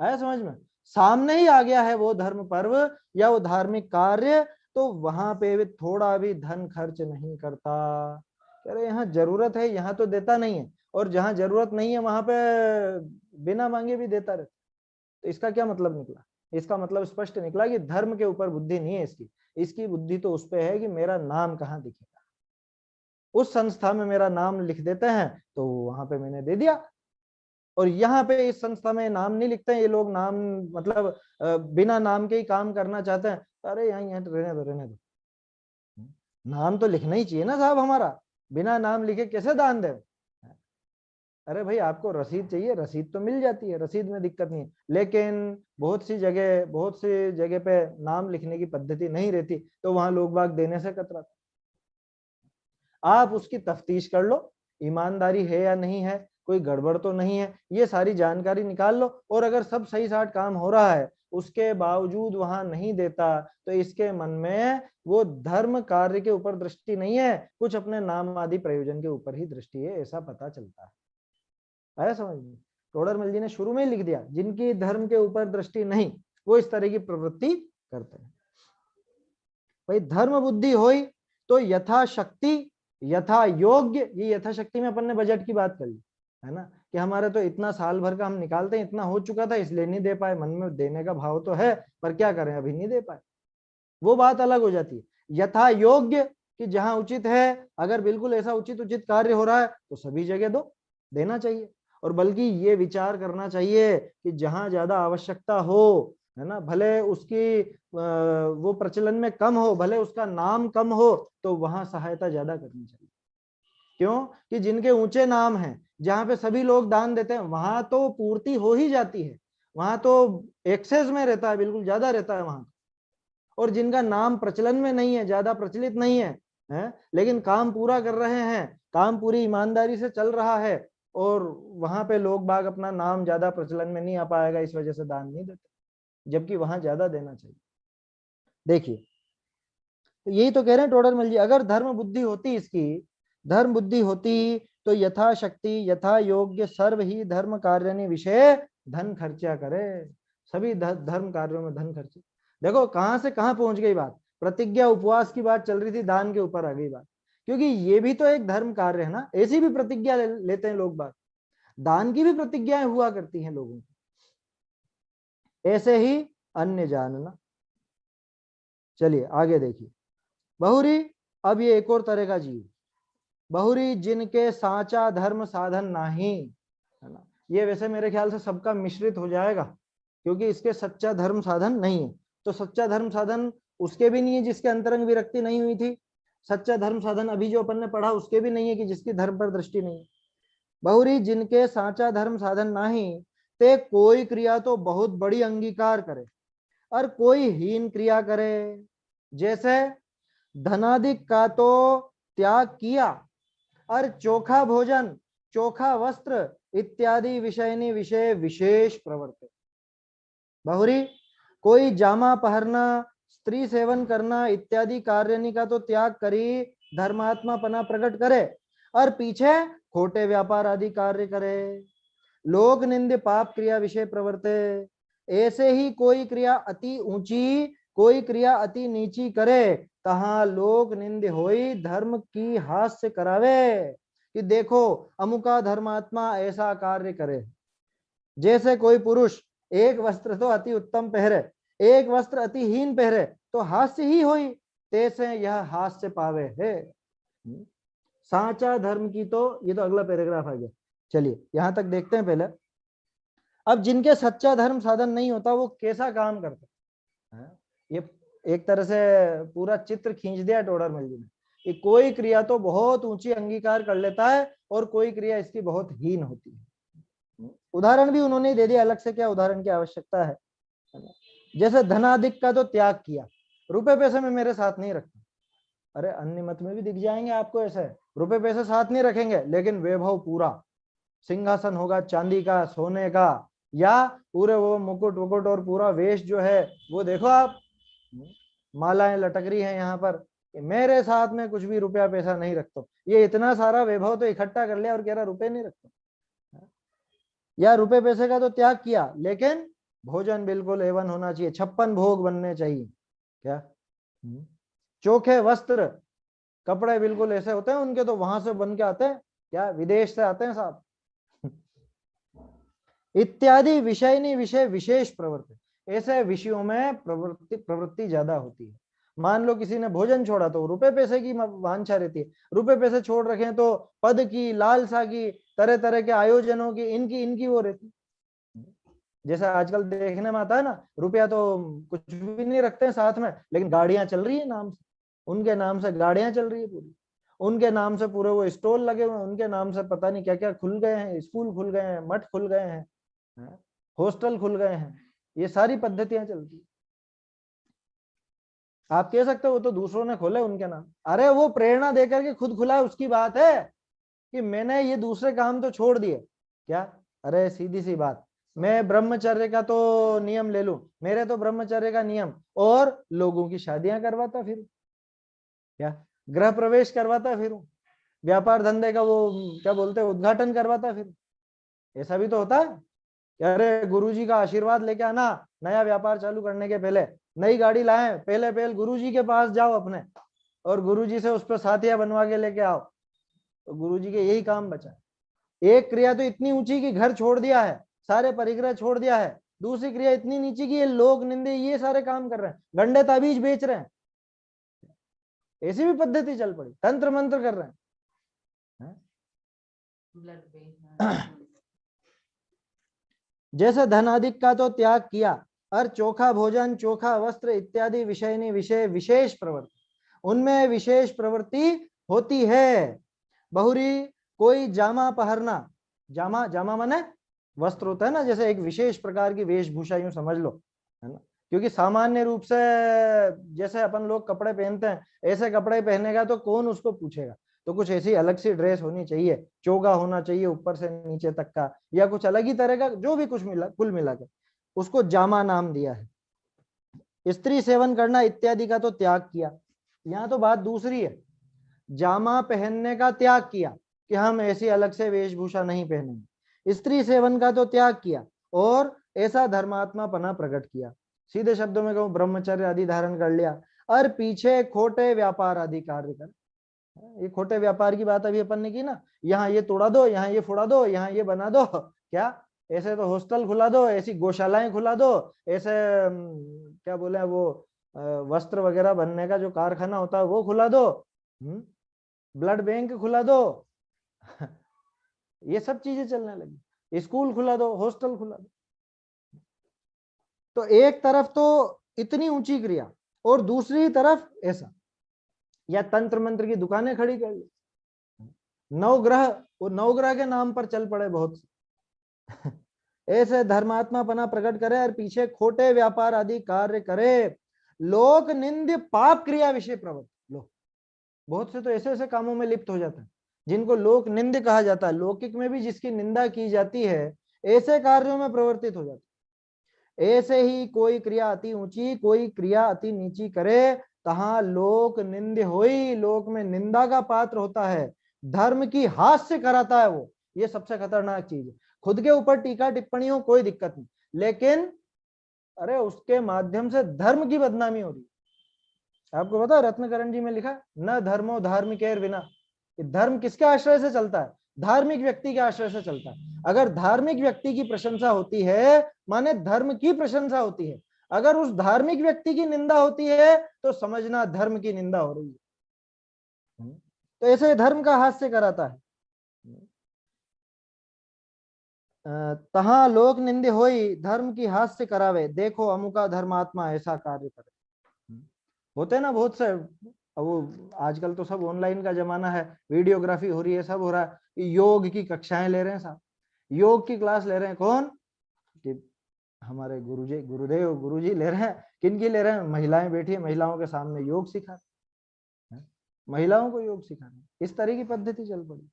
आया समझ में, सामने ही आ गया है वो धर्म पर्व या वो धार्मिक कार्य, तो वहां पे भी थोड़ा भी धन खर्च नहीं करता। कह रहे यहाँ जरूरत है यहाँ तो देता नहीं है, और जहां जरूरत नहीं है वहां पे बिना मांगे भी देता रहता। तो इसका क्या मतलब निकला, इसका मतलब स्पष्ट निकला कि धर्म के ऊपर बुद्धि नहीं है इसकी, इसकी बुद्धि तो उस पे है कि मेरा नाम कहाँ दिखेगा। उस संस्था में मेरा नाम लिख देते हैं तो वहां पे मैंने दे दिया, और यहाँ पे इस संस्था में नाम नहीं लिखते हैं ये लोग, नाम मतलब बिना नाम के ही काम करना चाहते हैं। अरे यहाँ यहाँ रहने दो रहने दो, नाम तो लिखना ही चाहिए ना साहब हमारा, बिना नाम लिखे कैसे दान दे। अरे भाई आपको रसीद चाहिए, रसीद तो मिल जाती है, रसीद में दिक्कत नहीं है, लेकिन बहुत सी जगह पे नाम लिखने की पद्धति नहीं रहती, तो वहां लोग बाग देने से कतराते। आप उसकी तफ्तीश कर लो, ईमानदारी है या नहीं है, कोई गड़बड़ तो नहीं है, ये सारी जानकारी निकाल लो, और अगर सब सही साठ काम हो रहा है उसके बावजूद वहां नहीं देता, तो इसके मन में वो धर्म कार्य के ऊपर दृष्टि नहीं है, कुछ अपने नाम आदि प्रयोजन के ऊपर ही दृष्टि है, ऐसा पता चलता है। आया समझ में। टोडरमल जी ने शुरू में ही लिख दिया जिनकी धर्म के ऊपर दृष्टि नहीं वो इस तरह की प्रवृत्ति करते हैं। भाई धर्म बुद्धि होई तो यथाशक्ति यथा योग्य, ये यथाशक्ति में अपन ने बजट की बात कर ली है ना, कि हमारे तो इतना साल भर का हम निकालते हैं, इतना हो चुका था इसलिए नहीं दे पाए, मन में देने का भाव तो है पर क्या करें अभी नहीं दे पाए, वो बात अलग हो जाती है। यथा योग्य कि जहां उचित है, अगर बिल्कुल ऐसा उचित उचित कार्य हो रहा है तो सभी जगह दो, देना चाहिए, और बल्कि ये विचार करना चाहिए कि जहां ज्यादा आवश्यकता हो, है ना, भले उसकी वो प्रचलन में कम हो, भले उसका नाम कम हो, तो वहां सहायता ज्यादा करनी चाहिए। क्यों कि जिनके ऊंचे नाम हैं, जहां पे सभी लोग दान देते हैं, वहां तो पूर्ति हो ही जाती है, वहां तो एक्सेस में रहता है, बिल्कुल ज्यादा रहता है वहां। और जिनका नाम प्रचलन में नहीं है, ज्यादा प्रचलित नहीं है, लेकिन काम पूरा कर रहे हैं, काम पूरी ईमानदारी से चल रहा है, और वहां पे लोग बाग अपना नाम ज्यादा प्रचलन में नहीं आ पाएगा इस वजह से दान नहीं देते, जबकि वहां ज्यादा देना चाहिए। देखिए तो यही तो कह रहे हैं टोडरमल जी, अगर धर्म बुद्धि होती, इसकी धर्म बुद्धि होती तो यथाशक्ति यथा योग्य सर्व ही धर्म कार्य विषय धन खर्चा करे, सभी धर्म कार्यों में धन खर्चे। देखो कहां से कहां पहुंच गई बात, प्रतिज्ञा उपवास की बात चल रही थी, दान के ऊपर आ गई बात, क्योंकि ये भी तो एक धर्म कार्य है ना, ऐसी भी प्रतिज्ञा लेते हैं लोग बात, दान की भी प्रतिज्ञाएं हुआ करती हैं लोगों की, ऐसे ही अन्य जानना। चलिए आगे देखिए, बहुरी, अब ये एक और तरह का जीव, बहुरी जिनके साचा धर्म साधन नहीं, है ना, ये वैसे मेरे ख्याल से सबका मिश्रित हो जाएगा, क्योंकि इसके सच्चा धर्म साधन नहीं है, तो सच्चा धर्म साधन उसके भी नहीं है जिसके अंतरंग विरक्ति नहीं हुई थी, सच्चा धर्म साधन अभी जो अपन ने पढ़ा उसके भी नहीं है कि जिसकी धर्म पर दृष्टि नहीं है। बहुरी जिनके साचा धर्म साधन नहीं, ते कोई क्रिया तो बहुत बड़ी अंगीकार करे और कोई हीन क्रिया करे, जैसे धनादिक का तो त्याग किया और चोखा भोजन चोखा वस्त्र इत्यादि विषय विशेष प्रवर्ते। बहुरी कोई जामा पहनना स्त्री सेवन करना इत्यादि कार्य का तो त्याग करी धर्मात्मापना प्रकट करे और पीछे खोटे व्यापार आदि कार्य करे, लोक निंद पाप क्रिया विषय प्रवर्ते। ऐसे ही कोई क्रिया अति ऊंची कोई क्रिया अति नीची करे, तहां लोक निंद होई धर्म की हास्य करावे, कि देखो अमुका धर्मात्मा ऐसा कार्य करे। जैसे कोई पुरुष एक वस्त्र तो अति उत्तम पहरे, एक वस्त्र अति हीन पहरे, तो हास्य ही होई, तैसे यह हास्य पावे है। साचा धर्म की तो, ये तो अगला पैराग्राफ आ गया, चलिए यहां तक देखते हैं पहले। अब जिनके सच्चा धर्म साधन नहीं होता वो कैसा काम करते हैं? ये एक तरह से पूरा चित्र खींच दिया टोडरमल जी ने कि कोई क्रिया तो बहुत ऊंची अंगीकार कर लेता है और कोई क्रिया इसकी बहुत हीन होती है। उदाहरण भी उन्होंने दे दिया, अलग से क्या उदाहरण की आवश्यकता है। जैसे धनाधिक का तो त्याग किया, रुपए पैसे में मेरे साथ नहीं रखता। अरे अन्य मत में भी दिख जाएंगे आपको ऐसे, रुपए पैसे साथ नहीं रखेंगे लेकिन वैभव पूरा, सिंहासन होगा चांदी का सोने का, या पूरे वो मुकुट वुकुट और पूरा वेश जो है वो देखो आप, मालाएं लटक रही हैं यहाँ पर, मेरे साथ में कुछ भी रुपया पैसा नहीं रखता। ये इतना सारा वैभव तो इकट्ठा कर लिया और कह रहा रुपए नहीं रखता। या रुपए पैसे का तो त्याग किया लेकिन भोजन बिल्कुल एवन होना चाहिए, 56 भोग बनने चाहिए। क्या चोखे वस्त्र कपड़े बिल्कुल ऐसे होते हैं उनके, तो वहां से बन के आते हैं, क्या विदेश से आते हैं साहब। इत्यादि विषय विषय विशेष प्रवृत्ति, ऐसे विषयों में प्रवृत्ति ज्यादा होती है। मान लो किसी ने भोजन छोड़ा तो रुपए पैसे की वांछा रहती है, रुपए पैसे छोड़ रखे हैं तो पद की, लालसा की, तरह तरह के आयोजनों की, इनकी इनकी वो रहती है। जैसा आजकल देखने में आता है ना, रुपया तो कुछ भी नहीं रखते हैं साथ में लेकिन गाड़ियां चल रही है नाम से, उनके नाम से गाड़ियां चल रही है पूरी, उनके नाम से पूरे वो स्टॉल लगे हुए हैं, उनके नाम से पता नहीं क्या क्या खुल गए हैं, स्कूल खुल गए हैं, मठ खुल गए हैं, हॉस्टल खुल गए हैं, ये सारी पद्धतियां चलती है। आप कह सकते हो वो तो दूसरों ने खोले उनके नाम, अरे वो प्रेरणा देकर के खुद खुला है उसकी बात है कि मैंने ये दूसरे काम तो छोड़ दिए। क्या? अरे सीधी सी बात, मैं ब्रह्मचर्य का तो नियम ले लूं, मेरे तो ब्रह्मचर्य का नियम, और लोगों की शादियां करवाता फिर, क्या गृह प्रवेश करवाता फिर, व्यापार धंधे का वो क्या बोलते हैं उद्घाटन करवाता फिर, ऐसा भी तो होता है। अरे गुरुजी का आशीर्वाद लेके आना, नया व्यापार चालू करने के पहले नई गाड़ी लाए, पहले पहले गुरुजी के पास जाओ अपने और गुरुजी से उस पर साथिया बनवा के लेके आओ, तो गुरुजी के यही काम बचा। एक क्रिया तो इतनी ऊंची कि घर छोड़ दिया है, सारे परिग्रह छोड़ दिया है, दूसरी क्रिया इतनी नीची कि ये लोक निंदे ये सारे काम कर रहे हैं, गंडे ताबीज बेच रहे हैं, ऐसी भी पद्धति चल पड़ी, तंत्र मंत्र कर रहे हैं। जैसे धनाधिक का तो त्याग किया और चोखा भोजन, चोखा वस्त्र इत्यादि विषय विषय विशेष प्रवृत्ति, उनमें विशेष प्रवृत्ति होती है। बहुरी कोई जामा पहनना, जामा जामा माने वस्त्र होता है ना, जैसे एक विशेष प्रकार की वेशभूषा यूं समझ लो, है ना, क्योंकि सामान्य रूप से जैसे अपन लोग कपड़े पहनते हैं ऐसे कपड़े पहनेगा तो कौन उसको पूछेगा, तो कुछ ऐसी अलग सी ड्रेस होनी चाहिए, चोगा होना चाहिए ऊपर से नीचे तक का, या कुछ अलग ही तरह का, जो भी कुछ मिला कुल मिलाकर उसको जामा नाम दिया है। स्त्री सेवन करना इत्यादि का तो त्याग किया, यहाँ तो बात दूसरी है, जामा पहनने का त्याग किया कि हम ऐसी अलग से वेशभूषा नहीं पहनेंगे, स्त्री सेवन का तो त्याग किया और ऐसा धर्मात्मापना प्रकट किया, सीधे शब्दों में कहूं ब्रह्मचर्य आदि धारण कर लिया, और पीछे खोटे व्यापार आदि कार्य कर। ये खोटे व्यापार की बात अभी अपन ने की ना, यहाँ ये तोड़ा दो, यहाँ ये फोड़ा दो, यहाँ ये बना दो, क्या ऐसे तो हॉस्टल खुला दो, ऐसी गौशालाएं खुला दो, ऐसे क्या बोले वो वस्त्र वगैरह बनने का जो कारखाना होता है वो खुला दो, ब्लड बैंक खुला दो, ये सब चीजें चलने लगी, स्कूल खुला दो, हॉस्टल खुला दो। तो एक तरफ तो इतनी ऊंची क्रिया और दूसरी तरफ ऐसा, या तंत्र मंत्र की दुकानें खड़ी कर ली, नवग्रह, वो नवग्रह के नाम पर चल पड़े बहुत से ऐसे धर्मात्मापना प्रकट करे और पीछे खोटे व्यापार आदि कार्य करे, लोक निंद्य पाप क्रिया विषय प्रवृत्ति। लो बहुत से तो ऐसे ऐसे कामों में लिप्त हो जाते हैं जिनको लोक निंद्य कहा जाता है, लौकिक में भी जिसकी निंदा की जाती है ऐसे कार्यों में प्रवर्तित हो जाते। ऐसे ही कोई क्रिया अति ऊंची, कोई क्रिया अति नीची करे, तहां लोक निंद्य होई, लोक में निंदा का पात्र होता है, धर्म की हास्य कराता है वो, ये सबसे खतरनाक चीज है। खुद के ऊपर टीका टिप्पणी हो कोई दिक्कत नहीं, लेकिन अरे उसके माध्यम से धर्म की बदनामी हो रही है। आपको पता है रत्नकरण जी में लिखा, न धर्मो धार्मिकेर बिना, धर्म किसके आश्रय से चलता है? धार्मिक व्यक्ति के आश्रय से चलता है। अगर धार्मिक व्यक्ति की प्रशंसा होती है माने धर्म की प्रशंसा होती है, अगर उस धार्मिक व्यक्ति की निंदा होती है तो समझना धर्म की निंदा हो रही है। तो ऐसे धर्म का हास्य कराता है। तहाँ लोक निंदे होई धर्म की हास्य करावे, देखो अमुका धर्मात्मा ऐसा कार्य करे। होते ना बहुत से, अब वो आजकल तो सब ऑनलाइन का जमाना है, वीडियोग्राफी हो रही है, सब हो रहा है, योग की कक्षाएं ले रहे हैं साहब, योग की क्लास ले रहे हैं। कौन? कि हमारे गुरुदेव गुरुजी ले रहे हैं। किन की ले रहे हैं? महिलाएं बैठी है, महिलाओं के सामने योग सिखा रहे हैं, महिलाओं को योग सिखा रहे हैं। इस तरह की पद्धति चल पड़ी।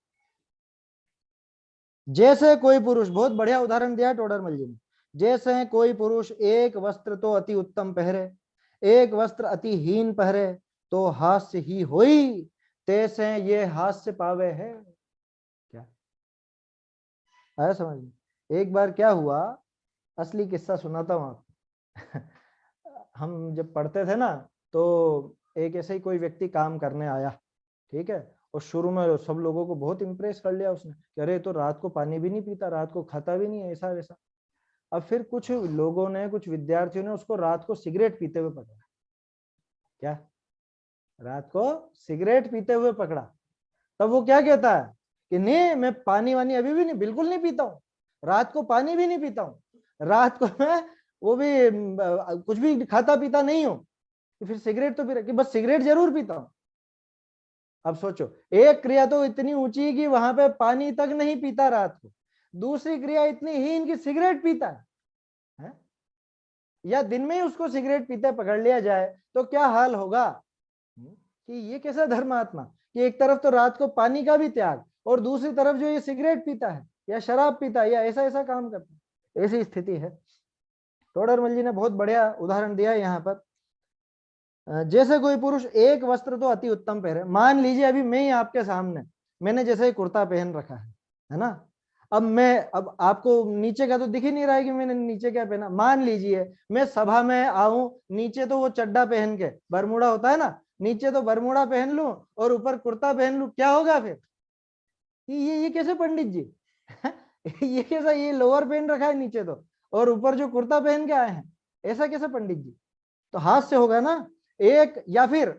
जैसे कोई पुरुष, बहुत बढ़िया उदाहरण दिया टोडरमल जी ने, जैसे कोई पुरुष एक वस्त्र तो अति उत्तम पहरे, एक वस्त्र अति हीन पहरे, तो हास्य ही होई, तैसे ये हास्य पावे है। क्या आया समझ में? एक बार क्या हुआ, असली किस्सा सुनाता हूं आपको। हम जब पढ़ते थे ना, तो एक ऐसे ही कोई व्यक्ति काम करने आया, ठीक है, और शुरू में सब लोगों को बहुत इंप्रेस कर लिया उसने कि अरे तो रात को पानी भी नहीं पीता, रात को खाता भी नहीं, ऐसा वैसा। अब फिर कुछ लोगों ने, कुछ विद्यार्थियों ने उसको रात को सिगरेट पीते हुए पकड़ा। क्या? रात को सिगरेट पीते हुए पकड़ा। तब वो क्या कहता है कि नहीं, मैं पानी वानी अभी भी नहीं, बिल्कुल नहीं पीता हूँ, रात को पानी भी नहीं पीता हूँ, रात को मैं वो भी कुछ भी खाता पीता नहीं हूँ। तो फिर सिगरेट तो पी, बस सिगरेट जरूर पीता हूँ। अब सोचो, एक क्रिया तो इतनी ऊंची कि वहां पे पानी तक नहीं पीता रात को, दूसरी क्रिया इतनी हीन कि सिगरेट पीता है? या दिन में ही उसको सिगरेट पीते पकड़ लिया जाए तो क्या हाल होगा? कि ये कैसा धर्मात्मा कि एक तरफ तो रात को पानी का भी त्याग, और दूसरी तरफ जो ये सिगरेट पीता है या शराब पीता है या ऐसा ऐसा काम करता है। ऐसी स्थिति है। टोडरमल जी ने बहुत बढ़िया उदाहरण दिया है यहाँ पर। जैसे कोई पुरुष एक वस्त्र तो अति उत्तम पहने, मान लीजिए अभी मैं ही आपके सामने, मैंने जैसे कुर्ता पहन रखा है ना, अब आपको नीचे का तो दिख ही नहीं रहा है कि मैंने नीचे क्या पहना। मान लीजिए मैं सभा में आऊं, नीचे तो वो चड्डा पहन के, बरमूडा होता है ना, नीचे तो बरमूडा पहन लूं और ऊपर कुर्ता पहन लूं, क्या होगा फिर? ये कैसे पंडित जी? ये कैसा, ये लोअर पहन रखा है नीचे तो, और ऊपर जो कुर्ता पहन के आए हैं, ऐसा कैसे पंडित जी? तो हाथ से होगा ना। एक, या फिर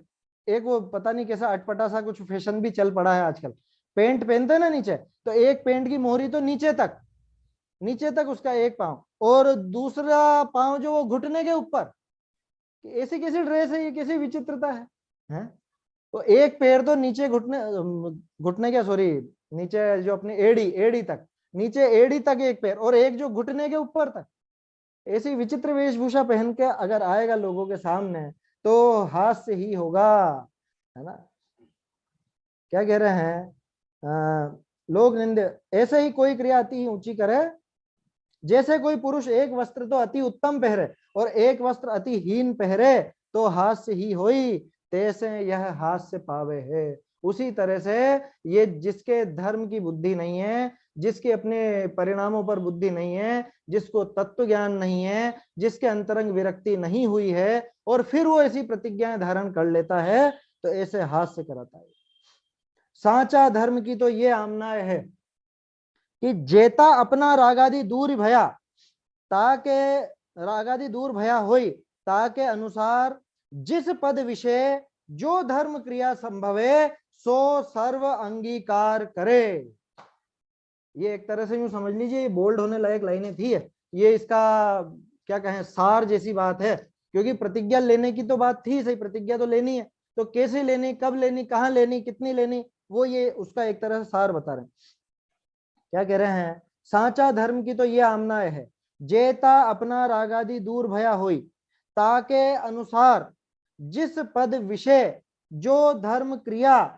एक वो पता नहीं कैसा अटपटा सा कुछ फैशन भी चल पड़ा है आजकल, पेंट पहनते हैं ना नीचे, तो एक पेंट की मोहरी तो नीचे तक, नीचे तक उसका एक पांव, और दूसरा पांव जो वो घुटने के ऊपर। ऐसी कैसी ड्रेस है ये, कैसी विचित्रता है? तो एक पैर तो नीचे घुटने, घुटने क्या सॉरी, नीचे जो अपनी एड़ी, एड़ी तक, नीचे एड़ी तक एक पैर, और एक जो घुटने के ऊपर तक। ऐसी विचित्र वेशभूषा पहन के अगर आएगा लोगों के सामने तो हास्य ही होगा, है ना? क्या कह रहे हैं? लोग निंदे, ऐसे ही कोई क्रिया अति ऊंची करे, जैसे कोई पुरुष एक वस्त्र तो अति उत्तम पहरे और एक वस्त्र अति हीन पहरे, तो हास्य ही होई, तैसे यह हास्य पावे है। उसी तरह से ये जिसके धर्म की बुद्धि नहीं है, जिसके अपने परिणामों पर बुद्धि नहीं है, जिसको तत्व ज्ञान नहीं है, जिसके अंतरंग विरक्ति नहीं हुई है, और फिर वो ऐसी प्रतिज्ञाएं धारण कर लेता है, तो ऐसे हास्य कराता है। साचा धर्म की तो ये आमना है कि जेता अपना रागादि दूर भया, ताके रागादि दूर भया होई, ताके अनुसार जिस पद विषय जो धर्म क्रिया संभवे, सो सर्व अंगीकार करे। ये एक तरह से यूं समझ लीजिए, ये बोल्ड होने लायक लाइनें थी। ये इसका क्या कहें, सार जैसी बात है, क्योंकि प्रतिज्ञा लेने की तो बात थी, सही प्रतिज्ञा तो लेनी है, तो कैसे लेनी, कब लेनी, कहाँ लेनी, कितनी लेनी, वो ये उसका एक तरह से सार बता रहे हैं। क्या कह रहे हैं? साचा धर्म की तो ये आमना है, जेता अपना रागादि दूर भया होई, ताके अनुसार जिस पद विषय जो धर्म क्रिया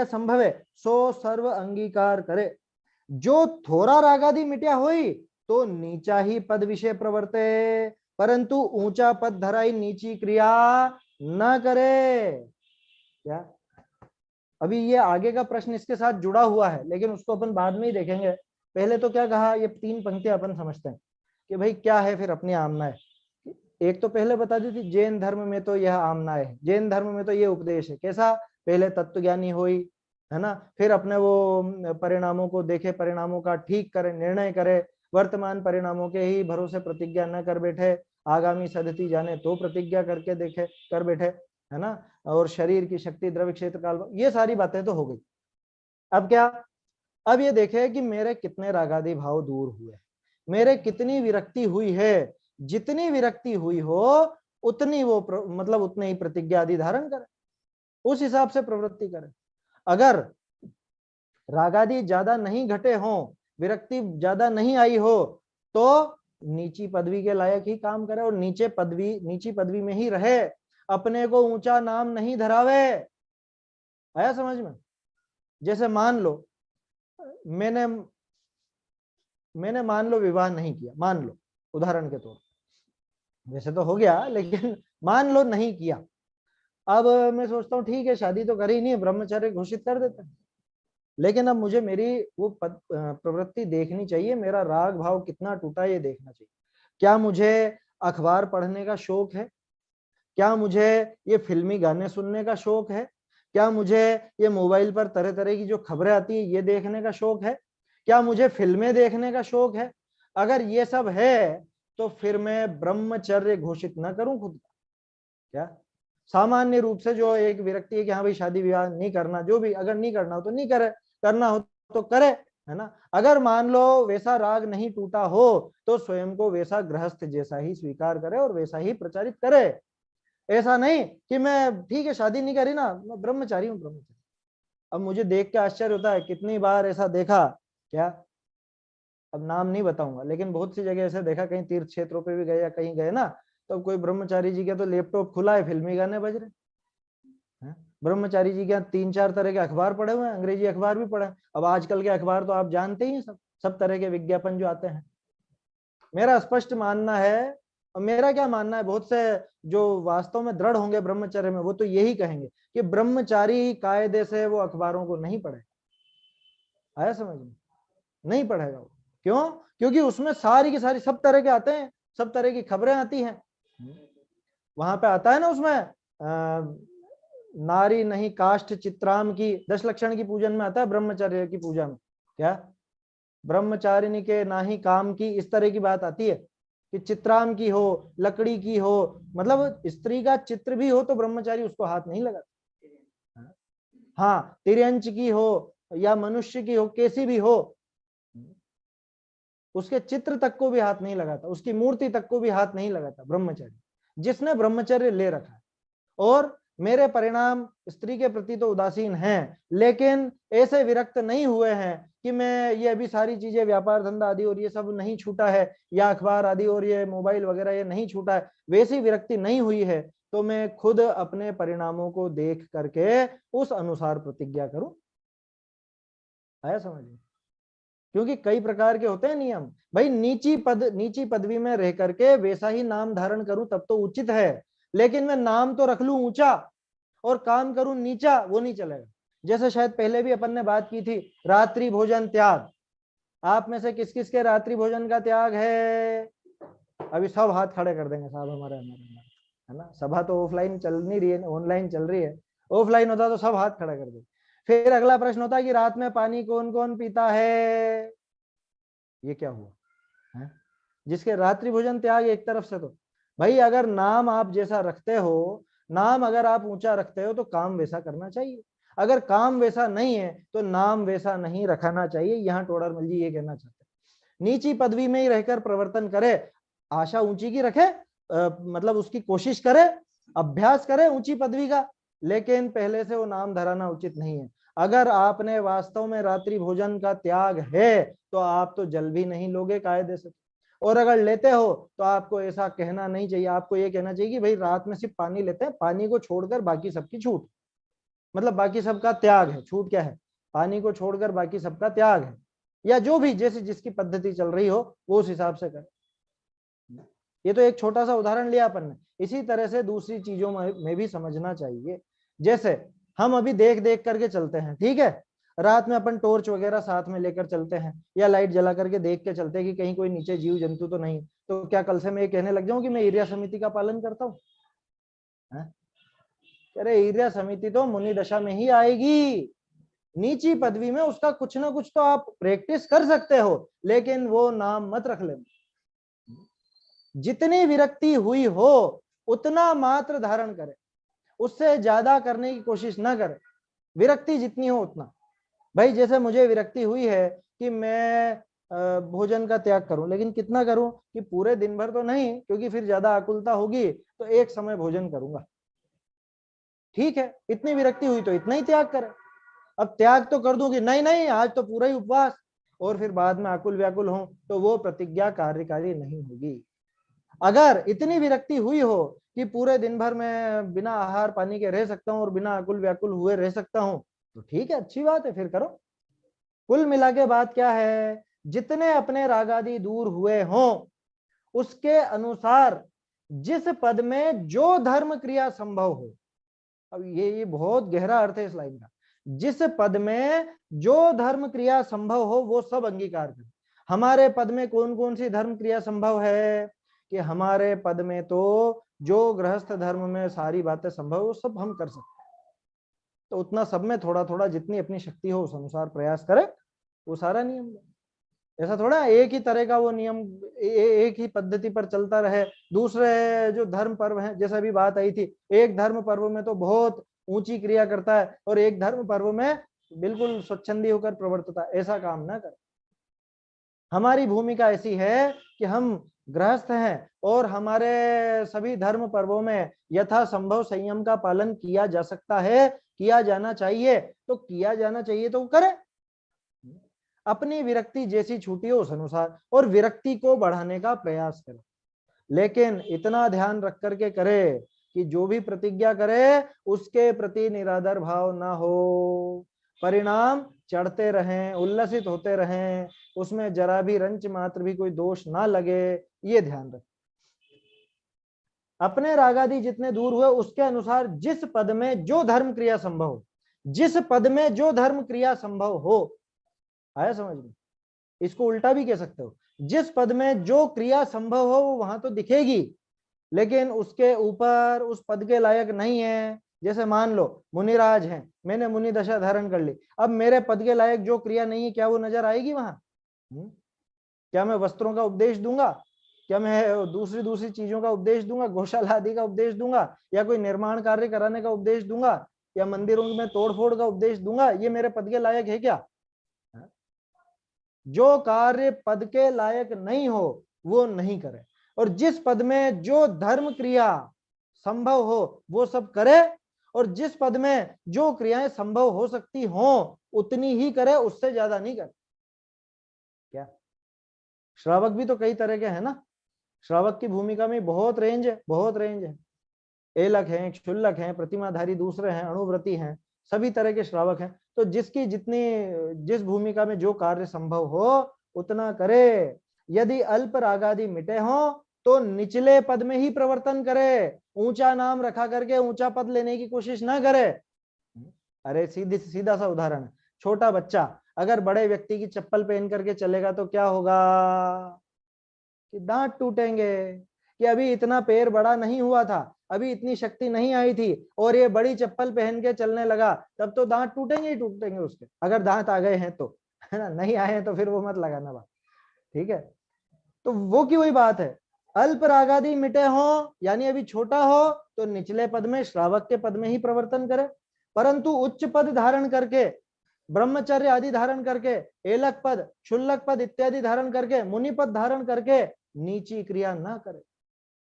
संभवे, सो सर्व अंगीकार करे। जो थोड़ा रागादि मिट्या होई, तो नीचा ही पद विषय प्रवर्ते, परंतु ऊंचा पद धराई नीची क्रिया न करे। क्या? अभी ये आगे का प्रश्न इसके साथ जुड़ा हुआ है, लेकिन उसको अपन बाद में ही देखेंगे। पहले तो क्या कहा, ये 3 पंक्तियां अपन समझते हैं कि भाई क्या है फिर अपनी आमनाएं। एक तो पहले बता दी थी, जैन धर्म में तो यह आमनाएं है, जैन धर्म में तो ये उपदेश है। कैसा? पहले तत्वज्ञानी होई, है ना, फिर अपने वो परिणामों को देखे, परिणामों का ठीक करे, निर्णय करे, वर्तमान परिणामों के ही भरोसे प्रतिज्ञा न कर बैठे, आगामी सदति जाने तो प्रतिज्ञा करके देखे, कर बैठे, है ना, और शरीर की शक्ति, द्रव्य क्षेत्र काल, ये सारी बातें तो हो गई। अब क्या? अब ये देखे कि मेरे कितने रागादि भाव दूर हुए, मेरे कितनी विरक्ति हुई है। जितनी विरक्ति हुई हो उतनी वो मतलब उतने ही प्रतिज्ञा आदि धारण करे, उस हिसाब से प्रवृत्ति करे। अगर रागादि ज्यादा नहीं घटे हो, विरक्ति ज्यादा नहीं आई हो, तो नीची पदवी के लायक ही काम करे और नीची पदवी में ही रहे, अपने को ऊंचा नाम नहीं धरावे। आया समझ में? जैसे मान लो मैंने मान लो विवाह नहीं किया, मान लो उदाहरण के तौर, वैसे तो हो गया लेकिन मान लो नहीं किया। अब मैं सोचता हूँ ठीक है शादी तो करी नहीं, ब्रह्मचर्य घोषित कर देते हैं, लेकिन अब मुझे मेरी वो प्रवृत्ति देखनी चाहिए, मेरा राग भाव कितना टूटा ये देखना चाहिए। क्या मुझे अखबार पढ़ने का शौक है? क्या मुझे ये फिल्मी गाने सुनने का शौक है? क्या मुझे ये मोबाइल पर तरह तरह की जो खबरें आती है ये देखने का शौक है? क्या मुझे फिल्में देखने का शौक है? अगर ये सब है तो फिर मैं ब्रह्मचर्य घोषित न करूं खुद का क्या? सामान्य रूप से जो एक विरक्ति है कि हाँ भाई शादी विवाह नहीं करना, जो भी अगर नहीं करना हो तो नहीं करे, करना हो तो करे, है ना। अगर मान लो वैसा राग नहीं टूटा हो तो स्वयं को वैसा गृहस्थ जैसा ही स्वीकार करे और वैसा ही प्रचारित करे। ऐसा नहीं कि मैं ठीक है शादी नहीं करी ना, मैं ब्रह्मचारी हूँ ब्रह्मचारी। अब मुझे देख के आश्चर्य होता है, कितनी बार ऐसा देखा क्या, अब नाम नहीं बताऊंगा, लेकिन बहुत सी जगह ऐसे देखा, कहीं तीर्थ क्षेत्रों पे भी गए या कहीं गए ना, तो कोई ब्रह्मचारी जी का तो लैपटॉप खुला है, फिल्मी गाने बज रहे हैं। ब्रह्मचारी जी के 3-4 तरह के अखबार पड़े हुए हैं, अंग्रेजी अखबार भी पढ़े हैं। अब आजकल के अखबार तो आप जानते ही हैं, सब तरह के विज्ञापन जो आते हैं। मेरा स्पष्ट मानना है, और मेरा क्या मानना है, बहुत से जो वास्तव में दृढ़ होंगे ब्रह्मचर्य में वो तो यही कहेंगे कि ब्रह्मचारी कायदे से वो अखबारों को नहीं पढ़े। आया समझ में? नहीं पढ़ेगा वो। क्यों? क्योंकि उसमें सारी की सारी सब तरह के आते हैं, सब तरह की खबरें आती हैं। वहां पे आता है ना उसमें नारी नहीं काष्ठ चित्राम की 10 लक्षण की पूजन में आता है, ब्रह्मचर्य की पूजा में क्या ब्रह्मचारिणी के ना ही काम की, इस तरह की बात आती है कि चित्राम की हो, लकड़ी की हो, मतलब स्त्री का चित्र भी हो तो ब्रह्मचारी उसको हाथ नहीं लगाता। हाँ, तिर्यंच की हो या मनुष्य की हो, कैसी भी हो, उसके चित्र तक को भी हाथ नहीं लगाता, उसकी मूर्ति तक को भी हाथ नहीं लगाता ब्रह्मचारी, जिसने ब्रह्मचर्य ले रखा है। और मेरे परिणाम स्त्री के प्रति तो उदासीन हैं, लेकिन ऐसे विरक्त नहीं हुए हैं कि मैं ये अभी सारी चीजें व्यापार धंधा आदि और ये सब नहीं छूटा है, या अखबार आदि और ये मोबाइल वगैरह ये नहीं छूटा है, वैसी विरक्ति नहीं हुई है, तो मैं खुद अपने परिणामों को देख करके उस अनुसार प्रतिज्ञा करूं। आया समझ में? क्योंकि कई प्रकार के होते हैं नियम। भाई नीची पदवी में रह करके वैसा ही नाम धारण करूं तब तो उचित है, लेकिन मैं नाम तो रख लूं ऊंचा और काम करूं नीचा, वो नहीं चलेगा। जैसे शायद पहले भी अपन ने बात की थी, रात्रि भोजन त्याग। आप में से किस किस के रात्रि भोजन का त्याग है? अभी सब हाथ खड़े कर देंगे साहब, हमारे है ना। सभा तो ऑफलाइन चल नहीं रही है, ऑनलाइन चल रही है। ऑफलाइन होता तो सब हाथ खड़ा कर देंगे। फिर अगला प्रश्न होता है कि रात में पानी कौन कौन पीता है? ये क्या हुआ है? जिसके रात्रि भोजन त्याग एक तरफ से, तो भाई अगर नाम आप जैसा रखते हो, नाम अगर आप ऊंचा रखते हो तो काम वैसा करना चाहिए। अगर काम वैसा नहीं है तो नाम वैसा नहीं रखना चाहिए। यहाँ टोडरमल जी ये कहना चाहते हैं, नीची पदवी में ही रहकर प्रवर्तन करे, आशा ऊंची की रखे, मतलब उसकी कोशिश करे, अभ्यास करे ऊंची पदवी का, लेकिन पहले से वो नाम धराना उचित नहीं है। अगर आपने वास्तव में रात्रि भोजन का त्याग है तो आप तो जल भी नहीं लोगे कायदे से, और अगर लेते हो तो आपको ऐसा कहना नहीं चाहिए। आपको ये कहना चाहिए कि भाई रात में सिर्फ पानी लेते हैं, पानी को छोड़कर बाकी सबकी छूट, मतलब बाकी सबका त्याग है। छूट क्या है? पानी को छोड़कर बाकी सबका त्याग है, या जो भी जैसे जिसकी पद्धति चल रही हो वो उस हिसाब से करे। ये तो एक छोटा सा उदाहरण लिया अपन ने, इसी तरह से दूसरी चीजों में भी समझना चाहिए। जैसे हम अभी देख देख करके चलते हैं, ठीक है, रात में अपन टॉर्च वगैरह साथ में लेकर चलते हैं या लाइट जला करके देख के चलते हैं कि कहीं कोई नीचे जीव जंतु तो नहीं। तो क्या कल से मैं ये कहने लग जाऊं कि मैं एरिया समिति का पालन करता हूँ? अरे एरिया समिति तो मुनि दशा में ही आएगी। नीची पदवी में उसका कुछ ना कुछ तो आप प्रैक्टिस कर सकते हो, लेकिन वो नाम मत रख लेना। जितनी विरक्ति हुई हो उतना मात्र धारण करे, उससे ज्यादा करने की कोशिश ना करे। विरक्ति जितनी हो उतना, भाई जैसे मुझे विरक्ति हुई है कि मैं भोजन का त्याग करूं, लेकिन कितना करूं कि पूरे दिन भर तो नहीं, क्योंकि फिर ज्यादा आकुलता होगी, तो एक समय भोजन करूंगा। ठीक है, इतनी विरक्ति हुई तो इतना ही त्याग करें। अब त्याग तो कर दूं कि नहीं नहीं आज तो पूरा ही उपवास, और फिर बाद में आकुल व्याकुल हूं, तो वो प्रतिज्ञा कार्यकारी नहीं होगी। अगर इतनी विरक्ति हुई हो कि पूरे दिन भर मैं बिना आहार पानी के रह सकता हूं और बिना आकुल व्याकुल हुए रह सकता हूं, तो ठीक है, अच्छी बात है, फिर करो। कुल मिला के बात क्या है, जितने अपने राग आदि दूर हुए हों उसके अनुसार जिस पद में जो धर्म क्रिया संभव हो। अब ये बहुत गहरा अर्थ है इस लाइन का। जिस पद में जो धर्म क्रिया संभव हो वो सब अंगीकार करें। हमारे पद में कौन कौन सी धर्म क्रिया संभव है कि हमारे पद में तो जो गृहस्थ धर्म में सारी बातें संभव वो सब हम कर सकते हैं। तो उतना सब में थोड़ा थोड़ा जितनी अपनी शक्ति हो उस अनुसार प्रयास करें, वो सारा नियम। ऐसा थोड़ा एक ही तरह का वो नियम एक ही पद्धति पर चलता रहे। दूसरे जो धर्म पर्व हैं, जैसे अभी बात आई थी, एक धर्म पर्व में तो बहुत ऊंची क्रिया करता है और एक धर्म पर्व में बिल्कुल स्वच्छंदी होकर प्रवर्तता है, ऐसा काम ना कर। हमारी भूमिका ऐसी है कि हम गृहस्थ हैं और हमारे सभी धर्म पर्वों में यथा संभव संयम का पालन किया जा सकता है, किया जाना चाहिए, तो किया जाना चाहिए तो करें। अपनी विरक्ति जैसी छूटी हो उस अनुसार, और विरक्ति को बढ़ाने का प्रयास करें, लेकिन इतना ध्यान रख करके करे कि जो भी प्रतिज्ञा करे उसके प्रति निरादर भाव ना हो, परिणाम चढ़ते रहें, उल्लसित होते रहें, उसमें जरा भी रंच मात्र भी कोई दोष ना लगे, ये ध्यान रखें। अपने रागादि जितने दूर हुए उसके अनुसार जिस पद में जो धर्म क्रिया संभव हो, जिस पद में जो धर्म क्रिया संभव हो, आया समझ में? इसको उल्टा भी कह सकते हो, जिस पद में जो क्रिया संभव हो वो वहां तो दिखेगी, लेकिन उसके ऊपर उस पद के लायक नहीं है। जैसे मान लो मुनिराज हैं, मैंने मुनि दशा धारण कर ली, अब मेरे पद के लायक जो क्रिया नहीं है, क्या वो नजर आएगी वहां? क्या मैं वस्त्रों का उपदेश दूंगा? क्या मैं दूसरी दूसरी चीजों का उपदेश दूंगा, गौशाला आदि का उपदेश दूंगा, या कोई निर्माण कार्य कराने का उपदेश दूंगा, या मंदिरों में तोड़फोड़ का उपदेश दूंगा? ये मेरे पद के लायक है क्या? जो कार्य पद के लायक नहीं हो वो नहीं करे, और जिस पद में जो धर्म क्रिया संभव हो वो सब करे, और जिस पद में जो क्रियाएं संभव हो सकती हो उतनी ही करे, उससे ज्यादा नहीं करे। क्या श्रावक भी तो कई तरह के हैं ना? श्रावक की भूमिका में बहुत रेंज है, बहुत रेंज है। एलक हैं, क्षुल्लक हैं, प्रतिमाधारी दूसरे हैं, अणुव्रती हैं, सभी तरह के श्रावक हैं। तो जिसकी जितनी जिस भूमिका में जो कार्य संभव हो उतना करे। यदि अल्प रागादि मिटे हो तो निचले पद में ही प्रवर्तन करे, ऊंचा नाम रखा करके ऊंचा पद लेने की कोशिश ना करे। अरे सीधी सीधा सा उदाहरण है, छोटा बच्चा अगर बड़े व्यक्ति की चप्पल पहन करके चलेगा तो क्या होगा? कि दांत टूटेंगे, कि अभी इतना पैर बड़ा नहीं हुआ था, अभी इतनी शक्ति नहीं आई थी, और ये बड़ी चप्पल पहन के चलने लगा, तब तो दांत टूटेंगे ही टूटेंगे उसके, अगर दांत आ गए हैं तो, है ना? नहीं आए हैं तो फिर वो मत लगाना बात, ठीक है? तो वो की वही बात है, अल्प रागादि मिटे हो यानी अभी छोटा हो तो निचले पद में, श्रावक के पद में ही प्रवर्तन करे, परंतु उच्च पद धारण करके, ब्रह्मचर्य आदि धारण करके, एलक पद, क्षुल्लक पद इत्यादि धारण करके, मुनि पद धारण करके नीची क्रिया ना करे,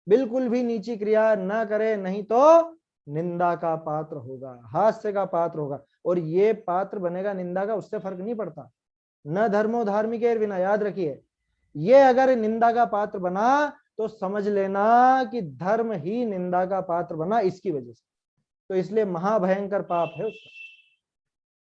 बिल्कुल भी नीची क्रिया ना करे, नहीं तो निंदा का पात्र होगा, हास्य का पात्र होगा, और ये पात्र बनेगा निंदा का, उससे फर्क नहीं पड़ता। न धर्मो धार्मिक बिना, याद रखिए, ये अगर निंदा का पात्र बना तो समझ लेना कि धर्म ही निंदा का पात्र बना इसकी वजह से, तो इसलिए महाभयंकर पाप है उसका।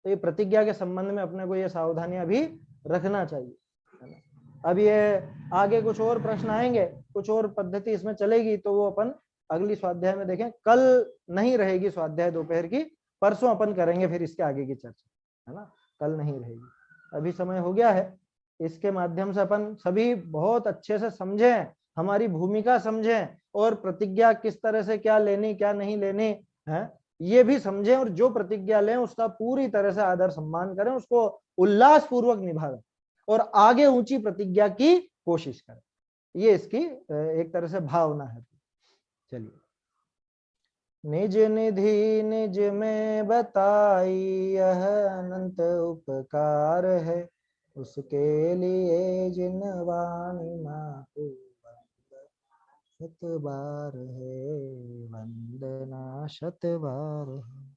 तो ये प्रतिज्ञा के संबंध में अपने को ये सावधानियां भी रखना चाहिए। अब ये आगे कुछ और प्रश्न आएंगे, कुछ और पद्धति इसमें चलेगी, तो वो अपन अगली स्वाध्याय में देखें। कल नहीं रहेगी स्वाध्याय दोपहर की, परसों अपन करेंगे फिर इसके आगे की चर्चा, है ना? कल नहीं रहेगी, अभी समय हो गया है, इसके माध्यम से अपन सभी बहुत अच्छे से समझें, हमारी भूमिका समझें, और प्रतिज्ञा किस तरह से क्या लेनी क्या नहीं लेनी है ये भी समझें, और जो प्रतिज्ञा लें उसका पूरी तरह से आदर सम्मान करें, उसको उल्लास पूर्वक निभाएं, और आगे ऊंची प्रतिज्ञा की कोशिश करें। ये इसकी एक तरह से भावना है। चलिए। निज निधि निज में बताई यह अनंत उपकार है, उसके लिए जिन वाणी मातु शत बार है, वंदना शत बार है।